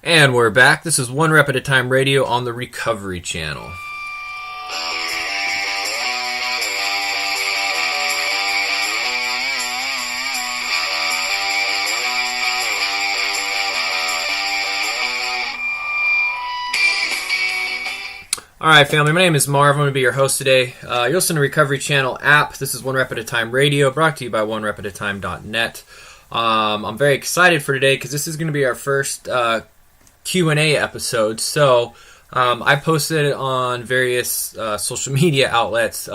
And we're back. This is One Rep at a Time Radio on the Recovery Channel. Alright, family, my name is Marv. I'm going to be your host today. You're listening to Recovery Channel app. This is One Rep at a Time Radio, brought to you by OneRepAtATime.net. I'm very excited for today because this is going to be our first Q&A episode. So I posted on various social media outlets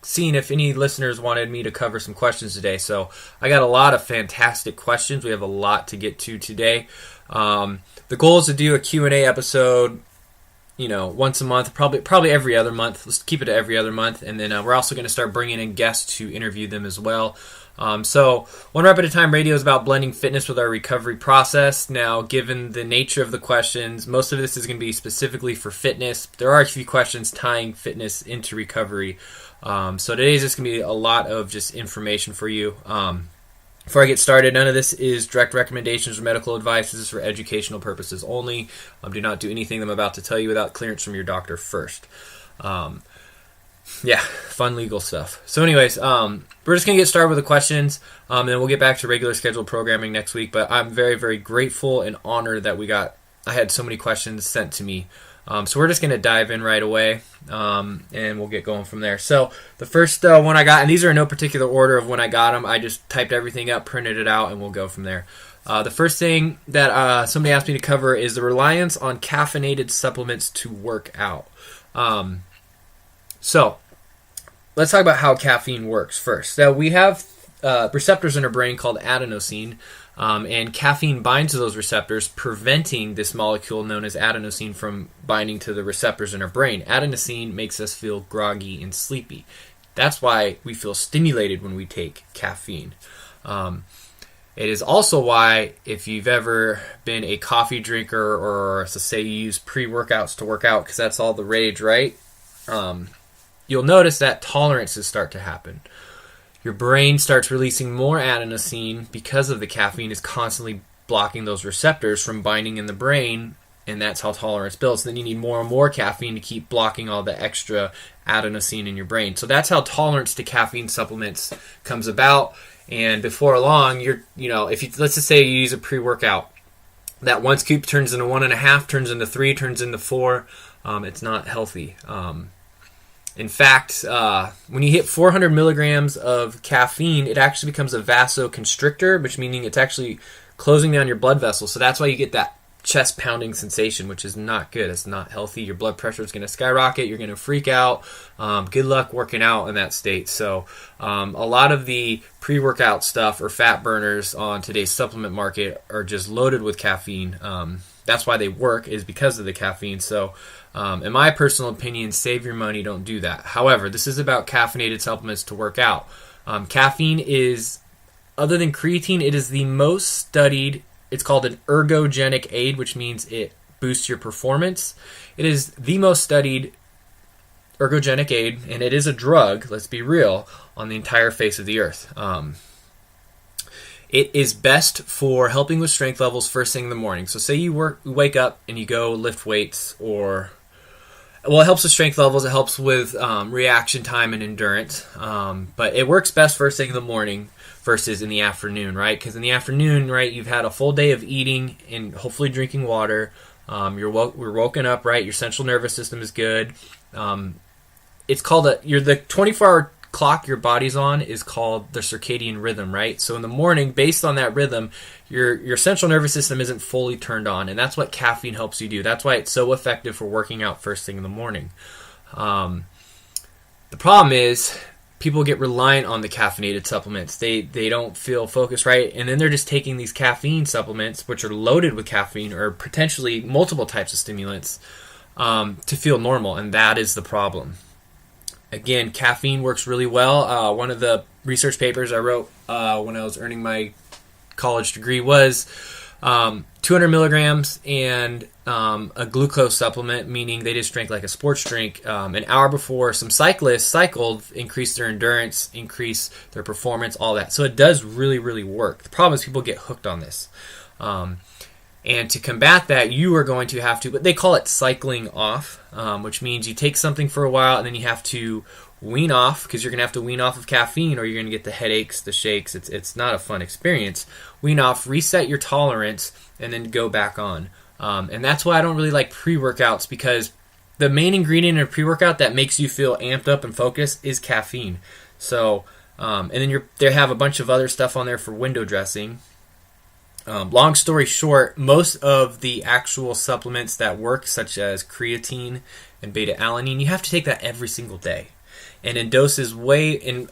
seeing if any listeners wanted me to cover some questions today. So I got a lot of fantastic questions. We have a lot to get to today. The goal is to do a Q&A episode once a month, probably every other month. Let's keep it to every other month. And then we're also going to start bringing in guests to interview them as well. So One Rep at a Time Radio is about blending fitness with our recovery process. Now, given the nature of the questions, most of this is going to be specifically for fitness. There are a few questions tying fitness into recovery. So today is just going to be a lot of just information for you. Before I get started, none of this is direct recommendations or medical advice. This is for educational purposes only. Do not do anything I'm about to tell you without clearance from your doctor first. Fun legal stuff. So anyways, we're just going to get started with the questions, and then we'll get back to regular scheduled programming next week. But I'm very, very grateful and honored that I had so many questions sent to me. So we're just going to dive in right away, and we'll get going from there. So the first one I got, and these are in no particular order of when I got them. I just typed everything up, printed it out, and we'll go from there. The first thing that somebody asked me to cover is the reliance on caffeinated supplements to work out. So let's talk about how caffeine works first. So we have receptors in our brain called adenosine, and caffeine binds to those receptors, preventing this molecule known as adenosine from binding to the receptors in our brain. Adenosine makes us feel groggy and sleepy. That's why we feel stimulated when we take caffeine. It is also why, if you've ever been a coffee drinker, or to say you use pre-workouts to work out, because that's all the rage, right? You'll notice that tolerances start to happen. Your brain starts releasing more adenosine because of the caffeine is constantly blocking those receptors from binding in the brain, and that's how tolerance builds. Then you need more and more caffeine to keep blocking all the extra adenosine in your brain. So that's how tolerance to caffeine supplements comes about. And before long, let's just say you use a pre-workout, that one scoop turns into 1.5, turns into 3, turns into 4. It's not healthy. In fact, when you hit 400 milligrams of caffeine, it actually becomes a vasoconstrictor, which meaning it's actually closing down your blood vessels. So that's why you get that chest pounding sensation, which is not good. It's not healthy. Your blood pressure is going to skyrocket. You're going to freak out. Good luck working out in that state. So a lot of the pre-workout stuff or fat burners on today's supplement market are just loaded with caffeine. That's why they work, is because of the caffeine. So in my personal opinion, save your money, don't do that. However, this is about caffeinated supplements to work out. Caffeine is, other than creatine, it is the most studied. It's called an ergogenic aid, which means it boosts your performance. It is the most studied ergogenic aid, and it is a drug, let's be real, on the entire face of the earth. It is best for helping with strength levels first thing in the morning. So say you wake up and you go lift weights, it helps with strength levels. It helps with reaction time and endurance. But it works best first thing in the morning versus in the afternoon, right? Because in the afternoon, right, you've had a full day of eating and hopefully drinking water. We're woken up, right? Your central nervous system is good. It's called the 24-hour clock your body's on is called the circadian rhythm, right? So in the morning, based on that rhythm, your central nervous system isn't fully turned on, and that's what caffeine helps you do. That's why it's so effective for working out first thing in the morning. The problem is people get reliant on the caffeinated supplements. They don't feel focused, right? And then they're just taking these caffeine supplements, which are loaded with caffeine or potentially multiple types of stimulants, to feel normal, and that is the problem. Again, caffeine works really well. One of the research papers I wrote when I was earning my college degree was 200 milligrams and a glucose supplement, meaning they just drank like a sports drink an hour before. Some cyclists cycled, increased their endurance, increased their performance, all that. So it does really, really work. The problem is people get hooked on this. And to combat that, you are going to have to, but they call it cycling off, which means you take something for a while and then you have to wean off, because you're going to have to wean off of caffeine or you're going to get the headaches, the shakes. It's not a fun experience. Wean off, reset your tolerance, and then go back on. And that's why I don't really like pre-workouts, because the main ingredient in a pre-workout that makes you feel amped up and focused is caffeine. So, and then they have a bunch of other stuff on there for window dressing. Long story short, most of the actual supplements that work, such as creatine and beta-alanine, you have to take that every single day. And in doses in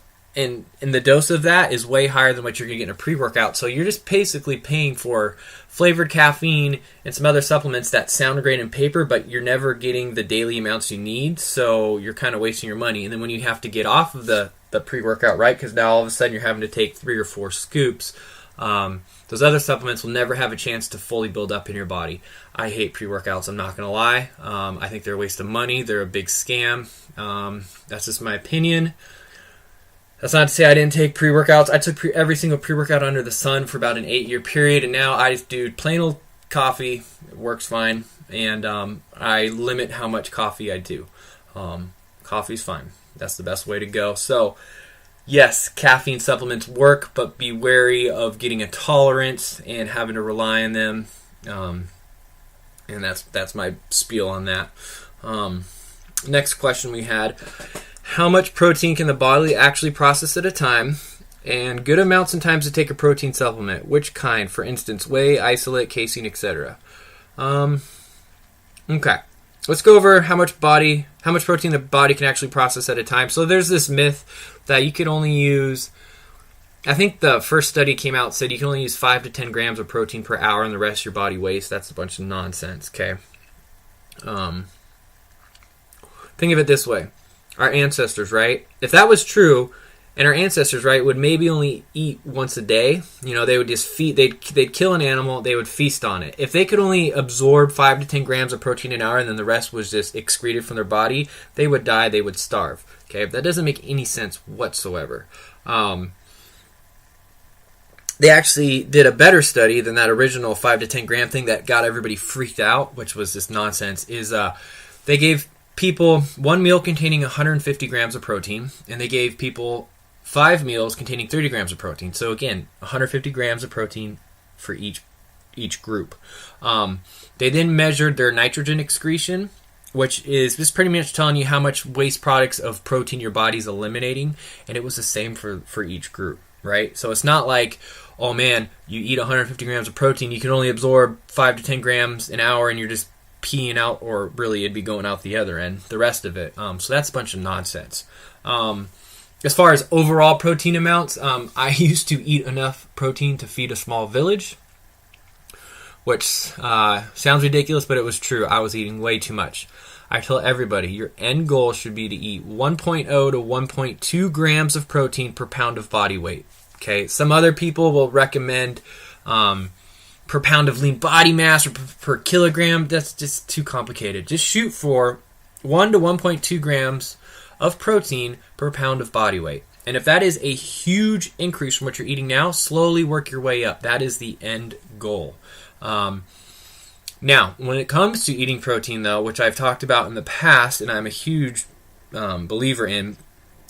the dose of that is way higher than what you're going to get in a pre-workout. So you're just basically paying for flavored caffeine and some other supplements that sound great in paper, but you're never getting the daily amounts you need. So you're kind of wasting your money. And then when you have to get off of the pre-workout, right, because now all of a sudden you're having to take 3 or 4 scoops, those other supplements will never have a chance to fully build up in your body. I hate pre-workouts, I'm not going to lie. I think they're a waste of money. They're a big scam. That's just my opinion. That's not to say I didn't take pre-workouts. I took every single pre-workout under the sun for about an 8-year period, and now I just do plain old coffee. It works fine, and I limit how much coffee I do. Coffee's fine. That's the best way to go. So, yes, caffeine supplements work, but be wary of getting a tolerance and having to rely on them. And that's my spiel on that. Next question we had: how much protein can the body actually process at a time? And good amounts and times to take a protein supplement. Which kind? For instance, whey, isolate, casein, etc. Okay. Let's go over how much protein the body can actually process at a time. So there's this myth that you could only use, I think the first study came out said you can only use 5 to 10 grams of protein per hour and the rest your body wastes. That's a bunch of nonsense, okay? Think of it this way. Our ancestors, right? If that was true, and our ancestors, right, would maybe only eat once a day, they would just they'd kill an animal, they would feast on it. If they could only absorb 5 to 10 grams of protein an hour and then the rest was just excreted from their body, they would die, they would starve. Okay, that doesn't make any sense whatsoever. They actually did a better study than that original 5 to 10 gram thing that got everybody freaked out, which was just nonsense, they gave people one meal containing 150 grams of protein, and they gave people 5 meals containing 30 grams of protein. So again, 150 grams of protein for each group. They then measured their nitrogen excretion, which is just pretty much telling you how much waste products of protein your body's eliminating, and it was the same for each group, right? So it's not like, oh man, you eat 150 grams of protein, you can only absorb 5 to 10 grams an hour, and you're just peeing out, or really it'd be going out the other end, the rest of it. So that's a bunch of nonsense. As far as overall protein amounts, I used to eat enough protein to feed a small village, which sounds ridiculous, but it was true. I was eating way too much. I tell everybody, your end goal should be to eat 1.0 to 1.2 grams of protein per pound of body weight. Okay, some other people will recommend per pound of lean body mass or per kilogram. That's just too complicated. Just shoot for 1 to 1.2 grams of protein per pound of body weight. And if that is a huge increase from what you're eating now, slowly work your way up. That is the end goal. Now, when it comes to eating protein, though, which I've talked about in the past, and I'm a huge believer in,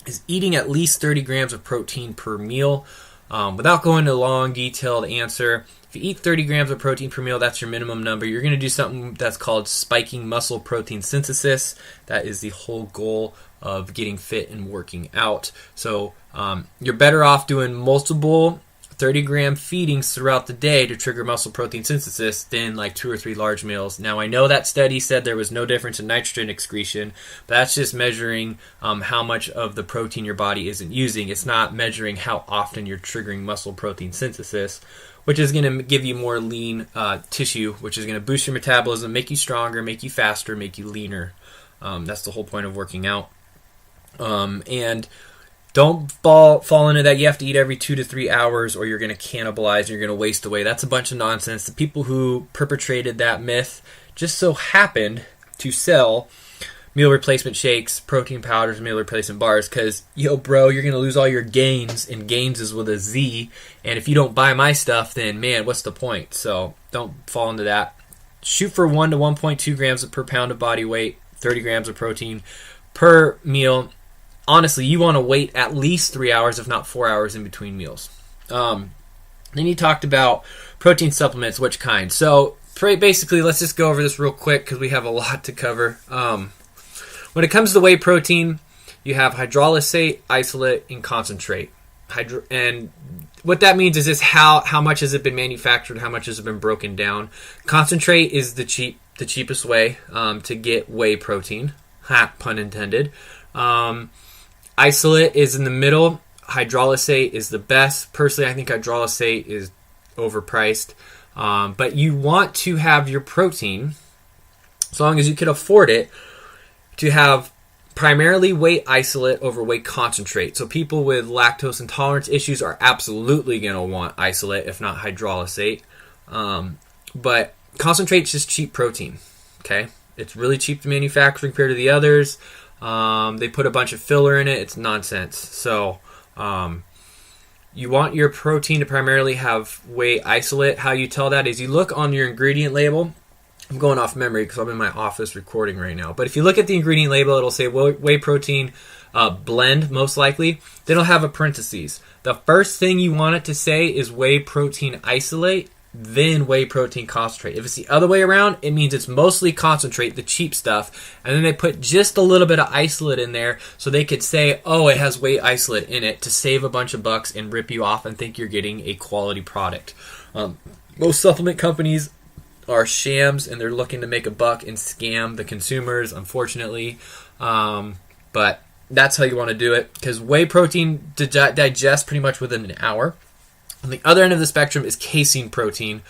is eating at least 30 grams of protein per meal. Without going into a long, detailed answer, if you eat 30 grams of protein per meal, that's your minimum number. You're going to do something that's called spiking muscle protein synthesis. That is the whole goal of getting fit and working out. So you're better off doing multiple 30-gram feedings throughout the day to trigger muscle protein synthesis than like 2 or 3 large meals. Now, I know that study said there was no difference in nitrogen excretion, but that's just measuring how much of the protein your body isn't using. It's not measuring how often you're triggering muscle protein synthesis, which is going to give you more lean tissue, which is going to boost your metabolism, make you stronger, make you faster, make you leaner. That's the whole point of working out. And don't fall into that you have to eat every 2 to 3 hours or you're going to cannibalize and you're going to waste away. That's a bunch of nonsense. The people who perpetrated that myth just so happened to sell meal replacement shakes, protein powders, meal replacement bars, because, bro, you're going to lose all your gains, and gains is with a Z, and if you don't buy my stuff, then, man, what's the point? So don't fall into that. Shoot for 1 to 1.2 grams per pound of body weight, 30 grams of protein per meal. Honestly, you want to wait at least 3 hours, if not 4 hours in between meals. Then you talked about protein supplements, which kind. So basically, let's just go over this real quick because we have a lot to cover. When it comes to whey protein, you have hydrolysate, isolate, and concentrate. And what that means is how much has it been manufactured, how much has it been broken down. Concentrate is the cheapest way to get whey protein. Ha, pun intended. Isolate is in the middle. Hydrolysate is the best. Personally, I think hydrolysate is overpriced. But you want to have your protein, as long as you can afford it, to have primarily whey isolate over whey concentrate. So people with lactose intolerance issues are absolutely going to want isolate, if not hydrolysate. But concentrate's just cheap protein. Okay, it's really cheap to manufacture compared to the others. They put a bunch of filler in it. It's nonsense. So you want your protein to primarily have whey isolate. How you tell that is you look on your ingredient label. I'm going off memory because I'm in my office recording right now. But if you look at the ingredient label, it'll say whey protein blend, most likely. Then it'll have a parentheses. The first thing you want it to say is whey protein isolate, then whey protein concentrate. If it's the other way around, it means it's mostly concentrate, the cheap stuff, and then they put just a little bit of isolate in there so they could say, oh, it has whey isolate in it, to save a bunch of bucks and rip you off and think you're getting a quality product. Most supplement companies are shams, and they're looking to make a buck and scam the consumers, unfortunately. But that's how you want to do it, because whey protein digests pretty much within an hour. On the other end of the spectrum is casein protein.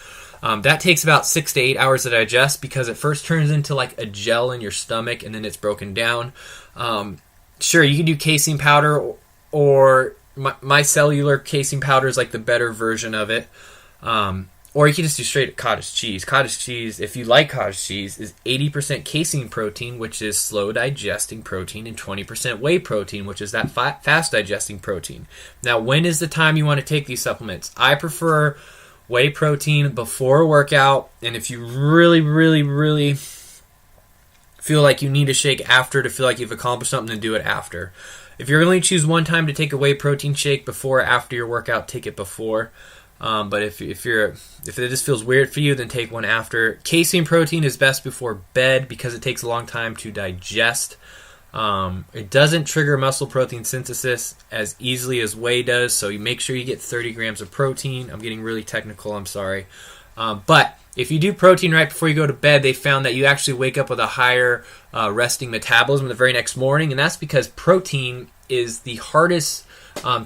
That takes about 6 to 8 hours to digest, because it first turns into like a gel in your stomach, and then it's broken down. Sure, you can do casein powder, or my cellular casein powder is like the better version of it. Or you can just do straight cottage cheese. Cottage cheese, if you like cottage cheese, is 80% casein protein, which is slow digesting protein, and 20% whey protein, which is that fast digesting protein. Now, when is the time you want to take these supplements? I prefer whey protein before a workout, and if you really, really, really feel like you need a shake after to feel like you've accomplished something, then do it after. If you're going to choose one time to take a whey protein shake, before or after your workout, take it before. But if it just feels weird for you, then take one after. Casein protein is best before bed because it takes a long time to digest. It doesn't trigger muscle protein synthesis as easily as whey does, so you make sure you get 30 grams of protein. I'm getting really technical, I'm sorry. But if you do protein right before you go to bed, they found that you actually wake up with a higher resting metabolism the very next morning, and that's because protein is the hardest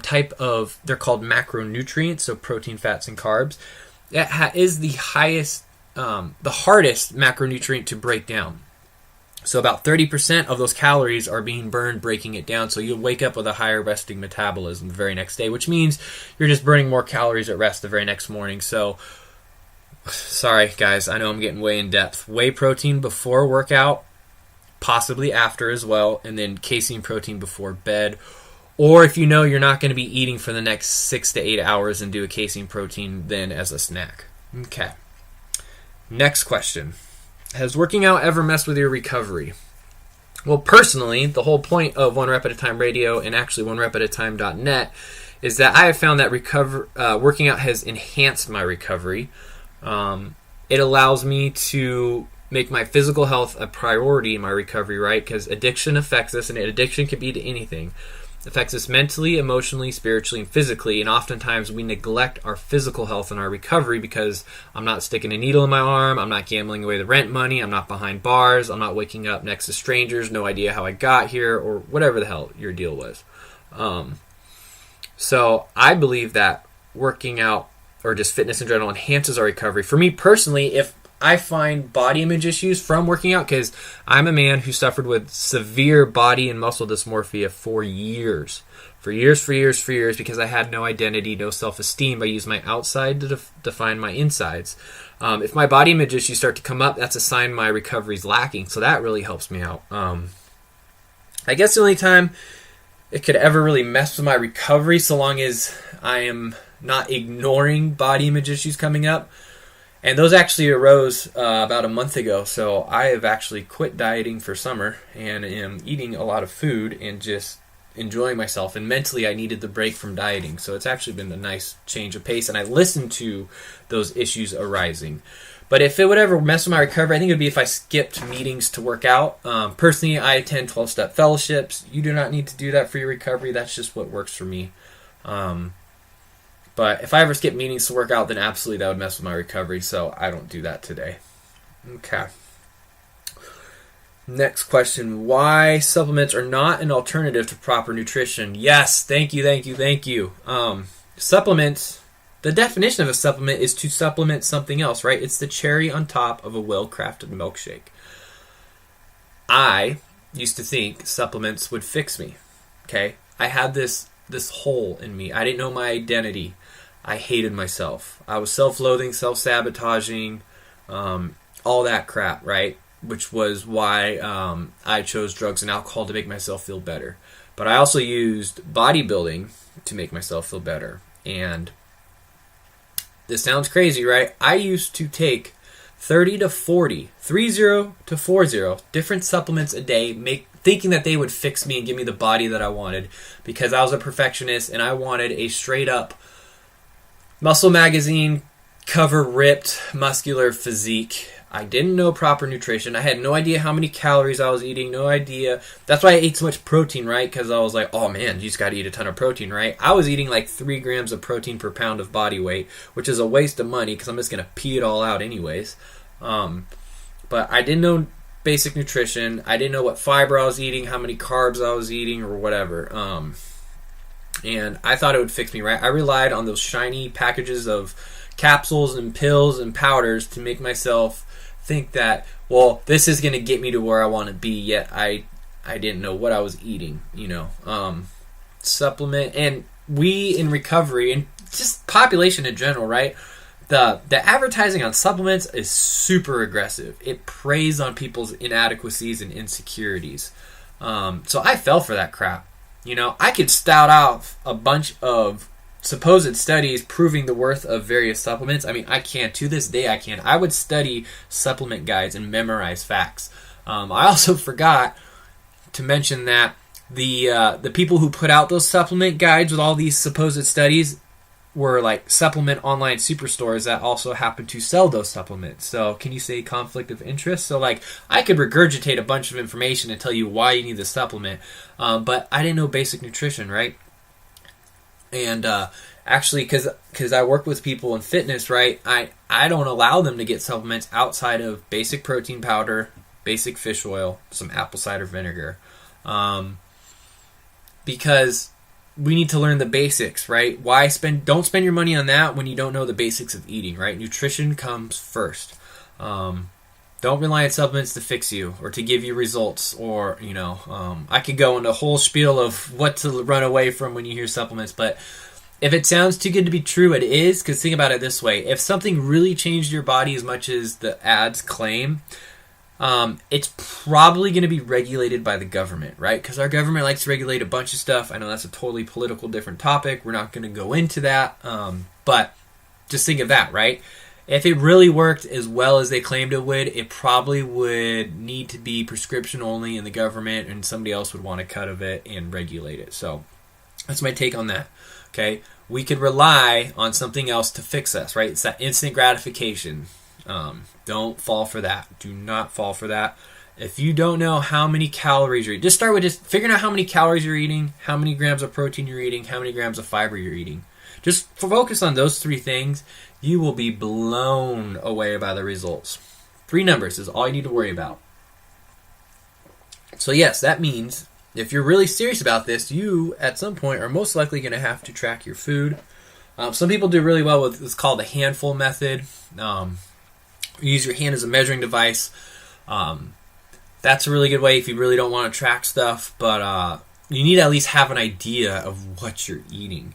type of, they're called macronutrients, so protein, fats, and carbs. That is the hardest macronutrient to break down. So about 30% of those calories are being burned breaking it down, so you'll wake up with a higher resting metabolism the very next day, which means you're just burning more calories at rest the very next morning. So, sorry guys, I know I'm getting way in depth. Whey protein before workout, possibly after as well, and then casein protein before bed. Or if you know you're not going to be eating for the next 6 to 8 hours, and do a casein protein then as a snack. Okay. Next question. Has working out ever messed with your recovery? Well, personally, the whole point of One Rep at a Time Radio, and actually onerepatatime.net, is that I have found that working out has enhanced my recovery. It allows me to make my physical health a priority in my recovery, right? Because addiction affects us, and addiction can be to anything. It affects us mentally, emotionally, spiritually, and physically, and oftentimes we neglect our physical health and our recovery because I'm not sticking a needle in my arm, I'm not gambling away the rent money, I'm not behind bars, I'm not waking up next to strangers, no idea how I got here, or whatever the hell your deal was. So I believe that working out, or just fitness in general, enhances our recovery. For me personally, if I find body image issues from working out, because I'm a man who suffered with severe body and muscle dysmorphia for years, because I had no identity, no self-esteem. I used my outside to define my insides. If my body image issues start to come up, that's a sign my recovery is lacking, so that really helps me out. I guess the only time it could ever really mess with my recovery, so long as I am not ignoring body image issues coming up. And those actually arose about a month ago. So I have actually quit dieting for summer and am eating a lot of food and just enjoying myself. And mentally, I needed the break from dieting. So it's actually been a nice change of pace. And I listened to those issues arising. But if it would ever mess with my recovery, I think it would be if I skipped meetings to work out. Personally, I attend 12-step fellowships. You do not need to do that for your recovery. That's just what works for me. But if I ever skip meetings to work out, then absolutely that would mess with my recovery. So I don't do that today. Okay. Next question. Why supplements are not an alternative to proper nutrition? Yes. Thank you. Supplements, the definition of a supplement is to supplement something else, right? It's the cherry on top of a well-crafted milkshake. I used to think supplements would fix me. Okay. I had this hole in me. I didn't know my identity. I hated myself. I was self-loathing, self-sabotaging, all that crap, right? Which was why I chose drugs and alcohol to make myself feel better. But I also used bodybuilding to make myself feel better. And this sounds crazy, right? I used to take 30 to 40 different supplements a day, thinking that they would fix me and give me the body that I wanted, because I was a perfectionist and I wanted a straight up Muscle Magazine cover ripped muscular physique. I didn't know proper nutrition. I had no idea how many calories I was eating, no idea. That's why I ate so much protein, right? Because I was like, oh man, you just got to eat a ton of protein, right? I was eating like 3 grams of protein per pound of body weight, which is a waste of money because I'm just going to pee it all out anyways. But I didn't know basic nutrition. I didn't know what fiber I was eating, how many carbs I was eating, or whatever. And I thought it would fix me, right? I relied on those shiny packages of capsules and pills and powders to make myself think that, well, this is going to get me to where I want to be, yet I didn't know what I was eating, supplement. And we in recovery, and just population in general, right? The advertising on supplements is super aggressive. It preys on people's inadequacies and insecurities. So I fell for that crap. I could spout out a bunch of supposed studies proving the worth of various supplements. I mean, I can. To this day, I can. I would study supplement guides and memorize facts. I also forgot to mention that the people who put out those supplement guides with all these supposed studies were like supplement online superstores that also happen to sell those supplements. So can you say conflict of interest? So like I could regurgitate a bunch of information and tell you why you need the supplement, but I didn't know basic nutrition, right? And actually, because I work with people in fitness, right, I don't allow them to get supplements outside of basic protein powder, basic fish oil, some apple cider vinegar, because we need to learn the basics, right? Don't spend your money on that when you don't know the basics of eating, right? Nutrition comes first. Don't rely on supplements to fix you or to give you results, or, I could go into a whole spiel of what to run away from when you hear supplements, but if it sounds too good to be true, it is, because think about it this way. If something really changed your body as much as the ads claim, it's probably going to be regulated by the government, right? Because our government likes to regulate a bunch of stuff. I know that's a totally political different topic. We're not going to go into that. But just think of that, right? If it really worked as well as they claimed it would, it probably would need to be prescription only in the government, and somebody else would want a cut of it and regulate it. So that's my take on that. Okay, we could rely on something else to fix us, right? It's that instant gratification. Don't fall for that. Do not fall for that. If you don't know how many calories you're eating, just start with just figuring out how many calories you're eating, how many grams of protein you're eating, how many grams of fiber you're eating. Just focus on those 3 things. You will be blown away by the results. 3 numbers is all you need to worry about. So yes, that means if you're really serious about this, you at some point are most likely going to have to track your food. Some people do really well with what's called the handful method. Use your hand as a measuring device. That's a really good way if you really don't want to track stuff, but you need to at least have an idea of what you're eating.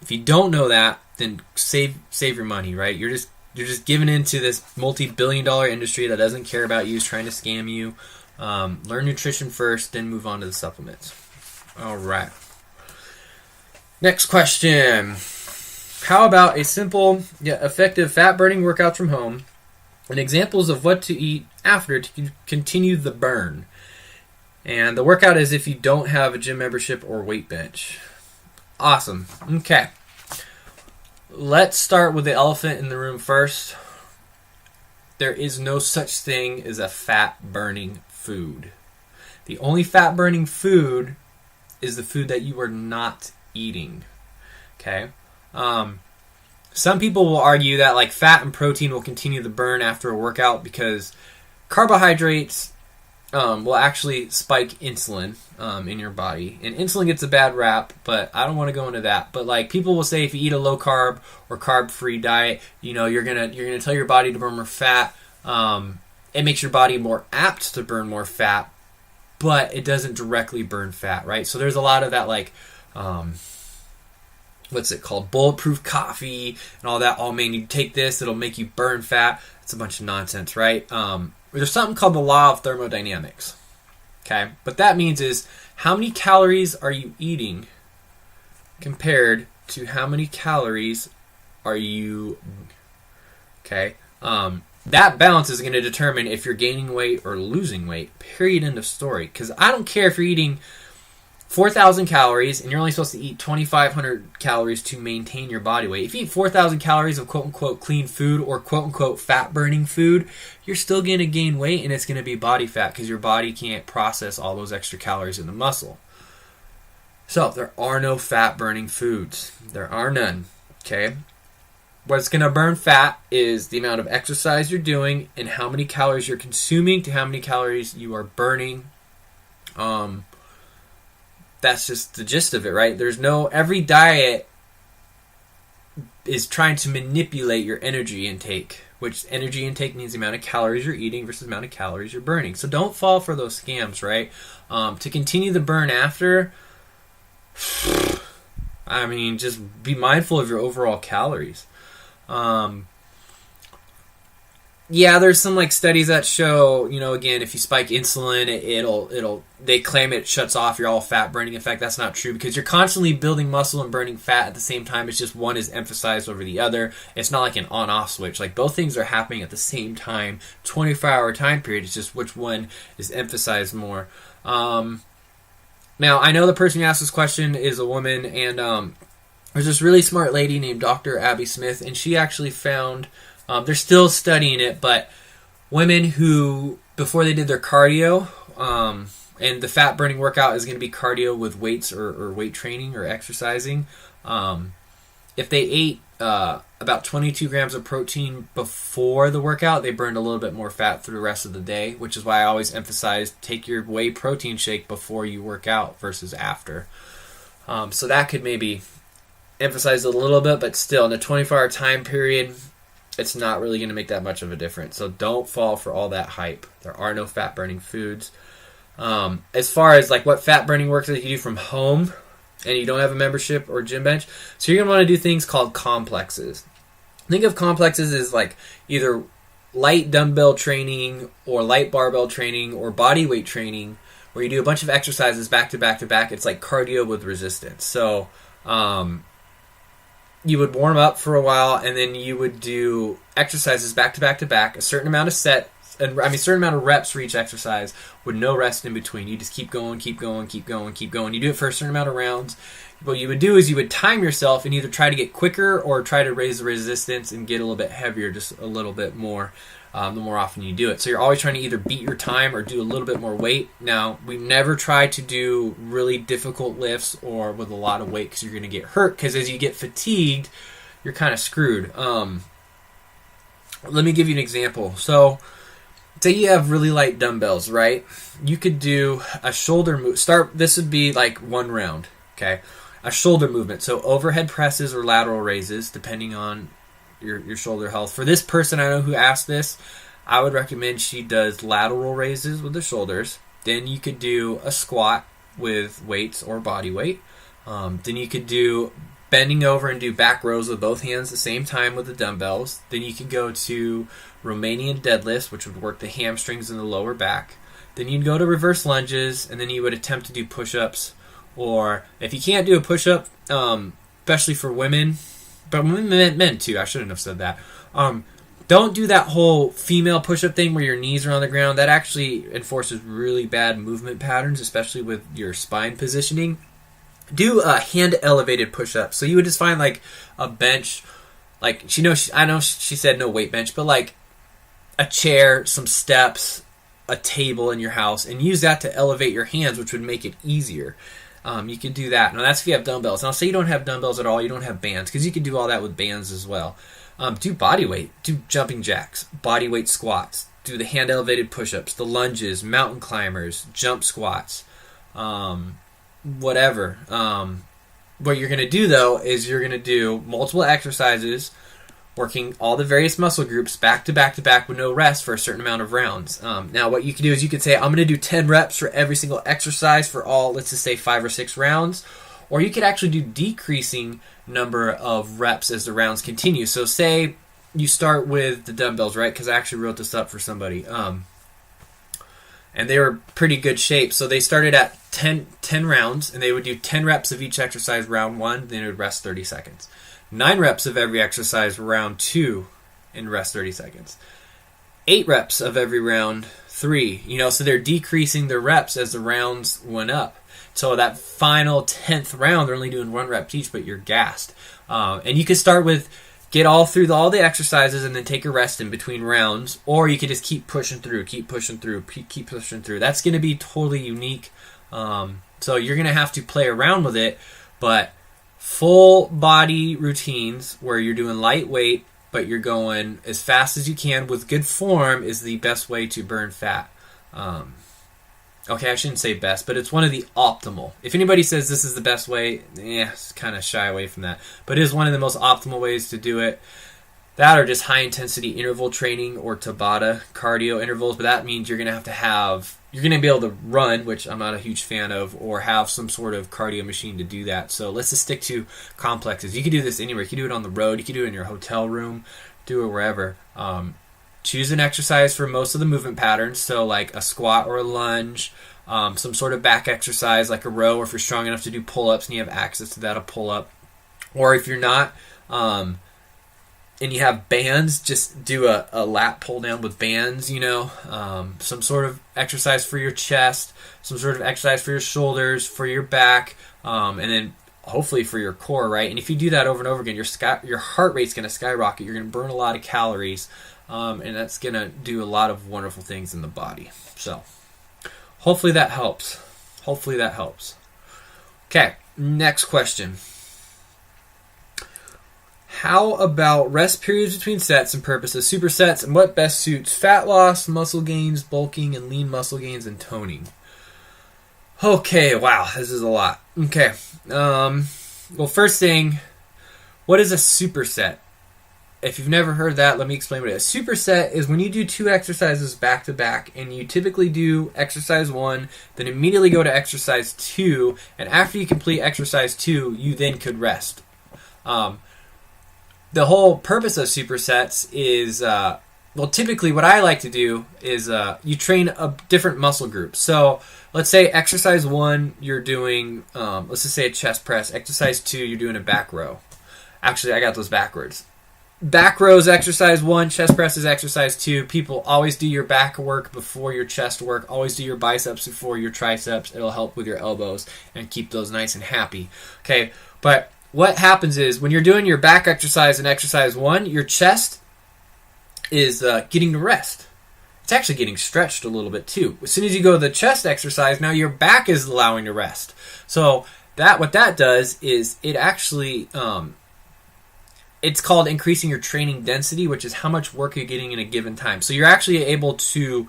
If you don't know that, then save your money, right? You're just giving into this multi-billion-dollar industry that doesn't care about you, is trying to scam you. Learn nutrition first, then move on to the supplements. All right. Next question. How about a simple yet effective fat-burning workout from home and examples of what to eat after to continue the burn? And the workout is if you don't have a gym membership or weight bench. Awesome. Okay. Let's start with the elephant in the room first. There is no such thing as a fat-burning food. The only fat-burning food is the food that you are not eating. Okay? Some people will argue that like fat and protein will continue the burn after a workout because carbohydrates will actually spike insulin in your body, and insulin gets a bad rap, but I don't want to go into that. But like people will say, if you eat a low carb or carb free diet, you're gonna tell your body to burn more fat. It makes your body more apt to burn more fat, but it doesn't directly burn fat, right? So there's a lot of that like what's it called? Bulletproof coffee and all that. Oh man, you take this, it'll make you burn fat. It's a bunch of nonsense, right? There's something called the law of thermodynamics. Okay? What that means is how many calories are you eating compared to how many calories are you... Okay? That balance is going to determine if you're gaining weight or losing weight. Period. End of story. Because I don't care if you're eating 4,000 calories and you're only supposed to eat 2,500 calories to maintain your body weight. If you eat 4,000 calories of quote-unquote clean food or quote-unquote fat-burning food, you're still going to gain weight and it's going to be body fat because your body can't process all those extra calories in the muscle. So, there are no fat-burning foods. There are none. Okay? What's going to burn fat is the amount of exercise you're doing and how many calories you're consuming to how many calories you are burning. That's just the gist of it, right? Every diet is trying to manipulate your energy intake, which energy intake means the amount of calories you're eating versus the amount of calories you're burning. So don't fall for those scams, right? To continue the burn after, I mean, just be mindful of your overall calories. Yeah, there's some like studies that show, again, if you spike insulin, they claim it shuts off your all fat burning effect. That's not true because you're constantly building muscle and burning fat at the same time. It's just one is emphasized over the other. It's not like an on-off switch. Like both things are happening at the same time, 24-hour time period. It's just which one is emphasized more. Now, I know the person who asked this question is a woman, and there's this really smart lady named Dr. Abby Smith, and she actually found... they're still studying it, but women who, before they did their cardio, and the fat-burning workout is going to be cardio with weights or weight training or exercising, if they ate about 22 grams of protein before the workout, they burned a little bit more fat through the rest of the day, which is why I always emphasize take your whey protein shake before you work out versus after. So that could maybe emphasize it a little bit, but still, in a 24-hour time period... it's not really going to make that much of a difference. So don't fall for all that hype. There are no fat-burning foods. As far as like what fat-burning works that you do from home and you don't have a membership or gym bench, so you're going to want to do things called complexes. Think of complexes as like either light dumbbell training or light barbell training or body weight training where you do a bunch of exercises back to back to back. It's like cardio with resistance. So, you would warm up for a while, and then you would do exercises back to back to back, a certain amount of certain amount of reps for each exercise with no rest in between. You just keep going, keep going, keep going, keep going. You do it for a certain amount of rounds. What you would do is you would time yourself and either try to get quicker or try to raise the resistance and get a little bit heavier, just a little bit more, the more often you do it. So you're always trying to either beat your time or do a little bit more weight. Now, we never try to do really difficult lifts or with a lot of weight because you're going to get hurt, because as you get fatigued, you're kind of screwed. Let me give you an example. So, say you have really light dumbbells, right? You could do a shoulder move. This would be like one round, okay? A shoulder movement. So overhead presses or lateral raises, depending on your shoulder health. For this person I know who asked this, I would recommend she does lateral raises with the shoulders. Then you could do a squat with weights or body weight. Then you could do bending over and do back rows with both hands at the same time with the dumbbells. Then you could go to Romanian deadlifts, which would work the hamstrings and the lower back. then you'd go to reverse lunges, and then you would attempt to do push-ups. Or if you can't do a push-up, especially for women, but men too, I shouldn't have said that. Don't do that whole female push-up thing where your knees are on the ground. That actually enforces really bad movement patterns, especially with your spine positioning. Do a hand-elevated push-up. So you would just find like a bench, like I know she said no weight bench, but like a chair, some steps, a table in your house, and use that to elevate your hands, which would make it easier. You can do that. Now that's if you have dumbbells. Now say you don't have dumbbells at all, you don't have bands, because you can do all that with bands as well. Do body weight, do jumping jacks, body weight squats, do the hand elevated push-ups, the lunges, mountain climbers, jump squats, whatever. What you're going to do though is you're going to do multiple exercises, working all the various muscle groups back to back to back with no rest for a certain amount of rounds. Now what you can do is you can say, I'm going to do 10 reps for every single exercise for all, let's just say 5 or 6 rounds. Or you could actually do decreasing number of reps as the rounds continue. So say you start with the dumbbells, right? Because I actually wrote this up for somebody. And they were pretty good shape. So they started at 10 rounds, and they would do 10 reps of each exercise round 1, then they would rest 30 seconds. 9 reps of every exercise round 2, and rest 30 seconds. 8 reps of every round 3. So they're decreasing their reps as the rounds went up. So that final 10th round, they're only doing 1 rep each, but you're gassed. And you can start with, get all through all the exercises and then take a rest in between rounds. Or you could just keep pushing through. That's going to be totally unique. So you're going to have to play around with it. But full body routines where you're doing lightweight, but you're going as fast as you can with good form is the best way to burn fat. Okay, I shouldn't say best, but it's one of the optimal. If anybody says this is the best way, kind of shy away from that. But it is one of the most optimal ways to do it. That or just high-intensity interval training or Tabata cardio intervals. But that means you're going to be able to run, which I'm not a huge fan of, or have some sort of cardio machine to do that. So let's just stick to complexes. You can do this anywhere. You can do it on the road. You can do it in your hotel room. Do it wherever. Choose an exercise for most of the movement patterns, so like a squat or a lunge, some sort of back exercise like a row, or if you're strong enough to do pull-ups and you have access to that, a pull-up. Or if you're not, and you have bands, just do a lat pull-down with bands, some sort of exercise for your chest, some sort of exercise for your shoulders, for your back, and then hopefully for your core, right? And if you do that over and over again, your heart rate's going to skyrocket. You're going to burn a lot of calories. And that's going to do a lot of wonderful things in the body. So, hopefully that helps. Okay, next question. How about rest periods between sets and purpose of supersets, and what best suits fat loss, muscle gains, bulking, and lean muscle gains and toning? Okay, wow, this is a lot. Okay, well, first thing, what is a superset? If you've never heard that, let me explain what it is. Superset is when you do 2 exercises back to back, and you typically do exercise 1, then immediately go to exercise 2, and after you complete exercise 2, you then could rest. The whole purpose of supersets is, typically what I like to do is you train a different muscle group. So let's say exercise 1, you're doing, let's just say a chest press. Exercise 2, you're doing a back row. Actually, I got those backwards. Back row is exercise 1, chest press is exercise 2. People, always do your back work before your chest work. Always do your biceps before your triceps. It'll help with your elbows and keep those nice and happy. Okay, but what happens is when you're doing your back exercise in exercise 1, your chest is getting to rest. It's actually getting stretched a little bit too. As soon as you go to the chest exercise, now your back is allowing to rest. So what that does is it actually... it's called increasing your training density, which is how much work you're getting in a given time. So you're actually able to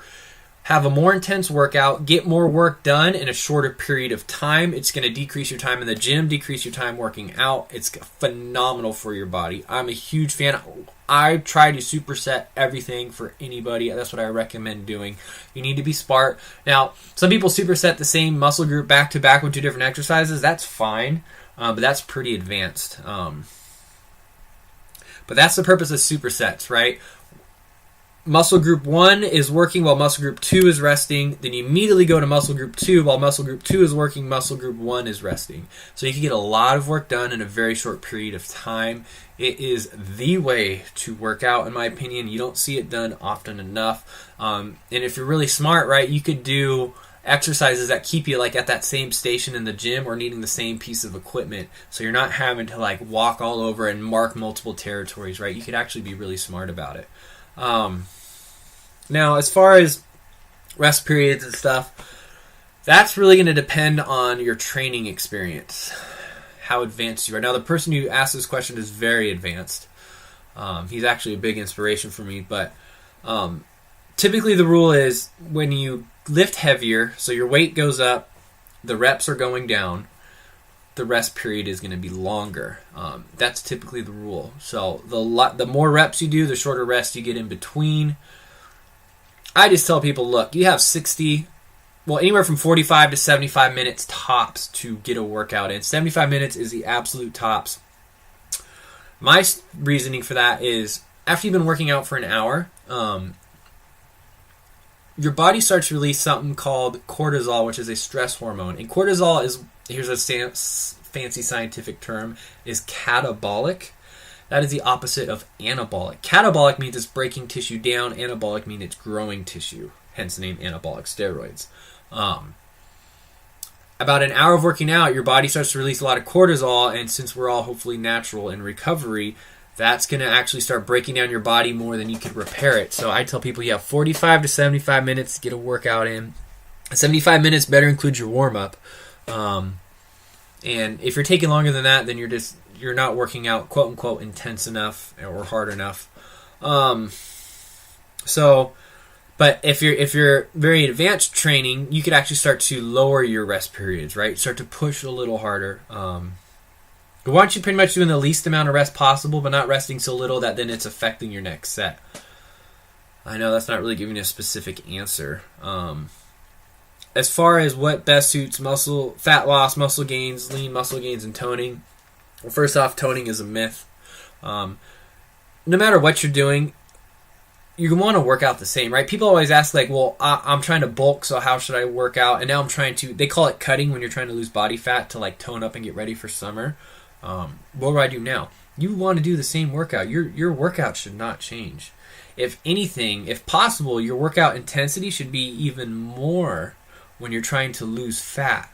have a more intense workout, get more work done in a shorter period of time. It's going to decrease your time in the gym, decrease your time working out. It's phenomenal for your body. I'm a huge fan. I try to superset everything for anybody. That's what I recommend doing. You need to be smart. Now, some people superset the same muscle group back to back with 2 different exercises. That's fine, but that's pretty advanced. But that's the purpose of supersets, right? muscle group 1 is working while muscle group 2 is resting. Then you immediately go to muscle group 2 while muscle group 2 is working, muscle group 1 is resting. So you can get a lot of work done in a very short period of time. It is the way to work out, in my opinion. You don't see it done often enough. And if you're really smart, right, you could do exercises that keep you like at that same station in the gym or needing the same piece of equipment, so you're not having to like walk all over and mark multiple territories, right? You could actually be really smart about it. Now, as far as rest periods and stuff, that's really going to depend on your training experience, how advanced you are. Now, the person who asked this question is very advanced. He's actually a big inspiration for me, but typically the rule is when you lift heavier, so your weight goes up, the reps are going down, the rest period is going to be longer. That's typically the rule. So the more reps you do, the shorter rest you get in between. I just tell people, look, you have anywhere from 45 to 75 minutes tops to get a workout in. 75 minutes is the absolute tops. My reasoning for that is after you've been working out for an hour, your body starts to release something called cortisol, which is a stress hormone. And cortisol is, here's a fancy scientific term, is catabolic. That is the opposite of anabolic. Catabolic means it's breaking tissue down. Anabolic means it's growing tissue, hence the name anabolic steroids. About an hour of working out, your body starts to release a lot of cortisol, and since we're all hopefully natural in recovery, that's going to actually start breaking down your body more than you could repair it. So I tell people you have 45 to 75 minutes to get a workout in. 75 minutes better includes your warm-up. And if you're taking longer than that, then you're not working out, quote-unquote, intense enough or hard enough. But if you're very advanced training, you could actually start to lower your rest periods, right? Start to push a little harder. We want you pretty much doing the least amount of rest possible, but not resting so little that then it's affecting your next set. I know that's not really giving you a specific answer. As far as what best suits fat loss, muscle gains, lean muscle gains, and toning, well, first off, toning is a myth. No matter what you're doing, you want to work out the same, right? People always ask, like, well, I'm trying to bulk, so how should I work out? And now they call it cutting when you're trying to lose body fat to, like, tone up and get ready for summer. What do I do now? You want to do the same workout. Your workout should not change. If anything, if possible, your workout intensity should be even more when you're trying to lose fat.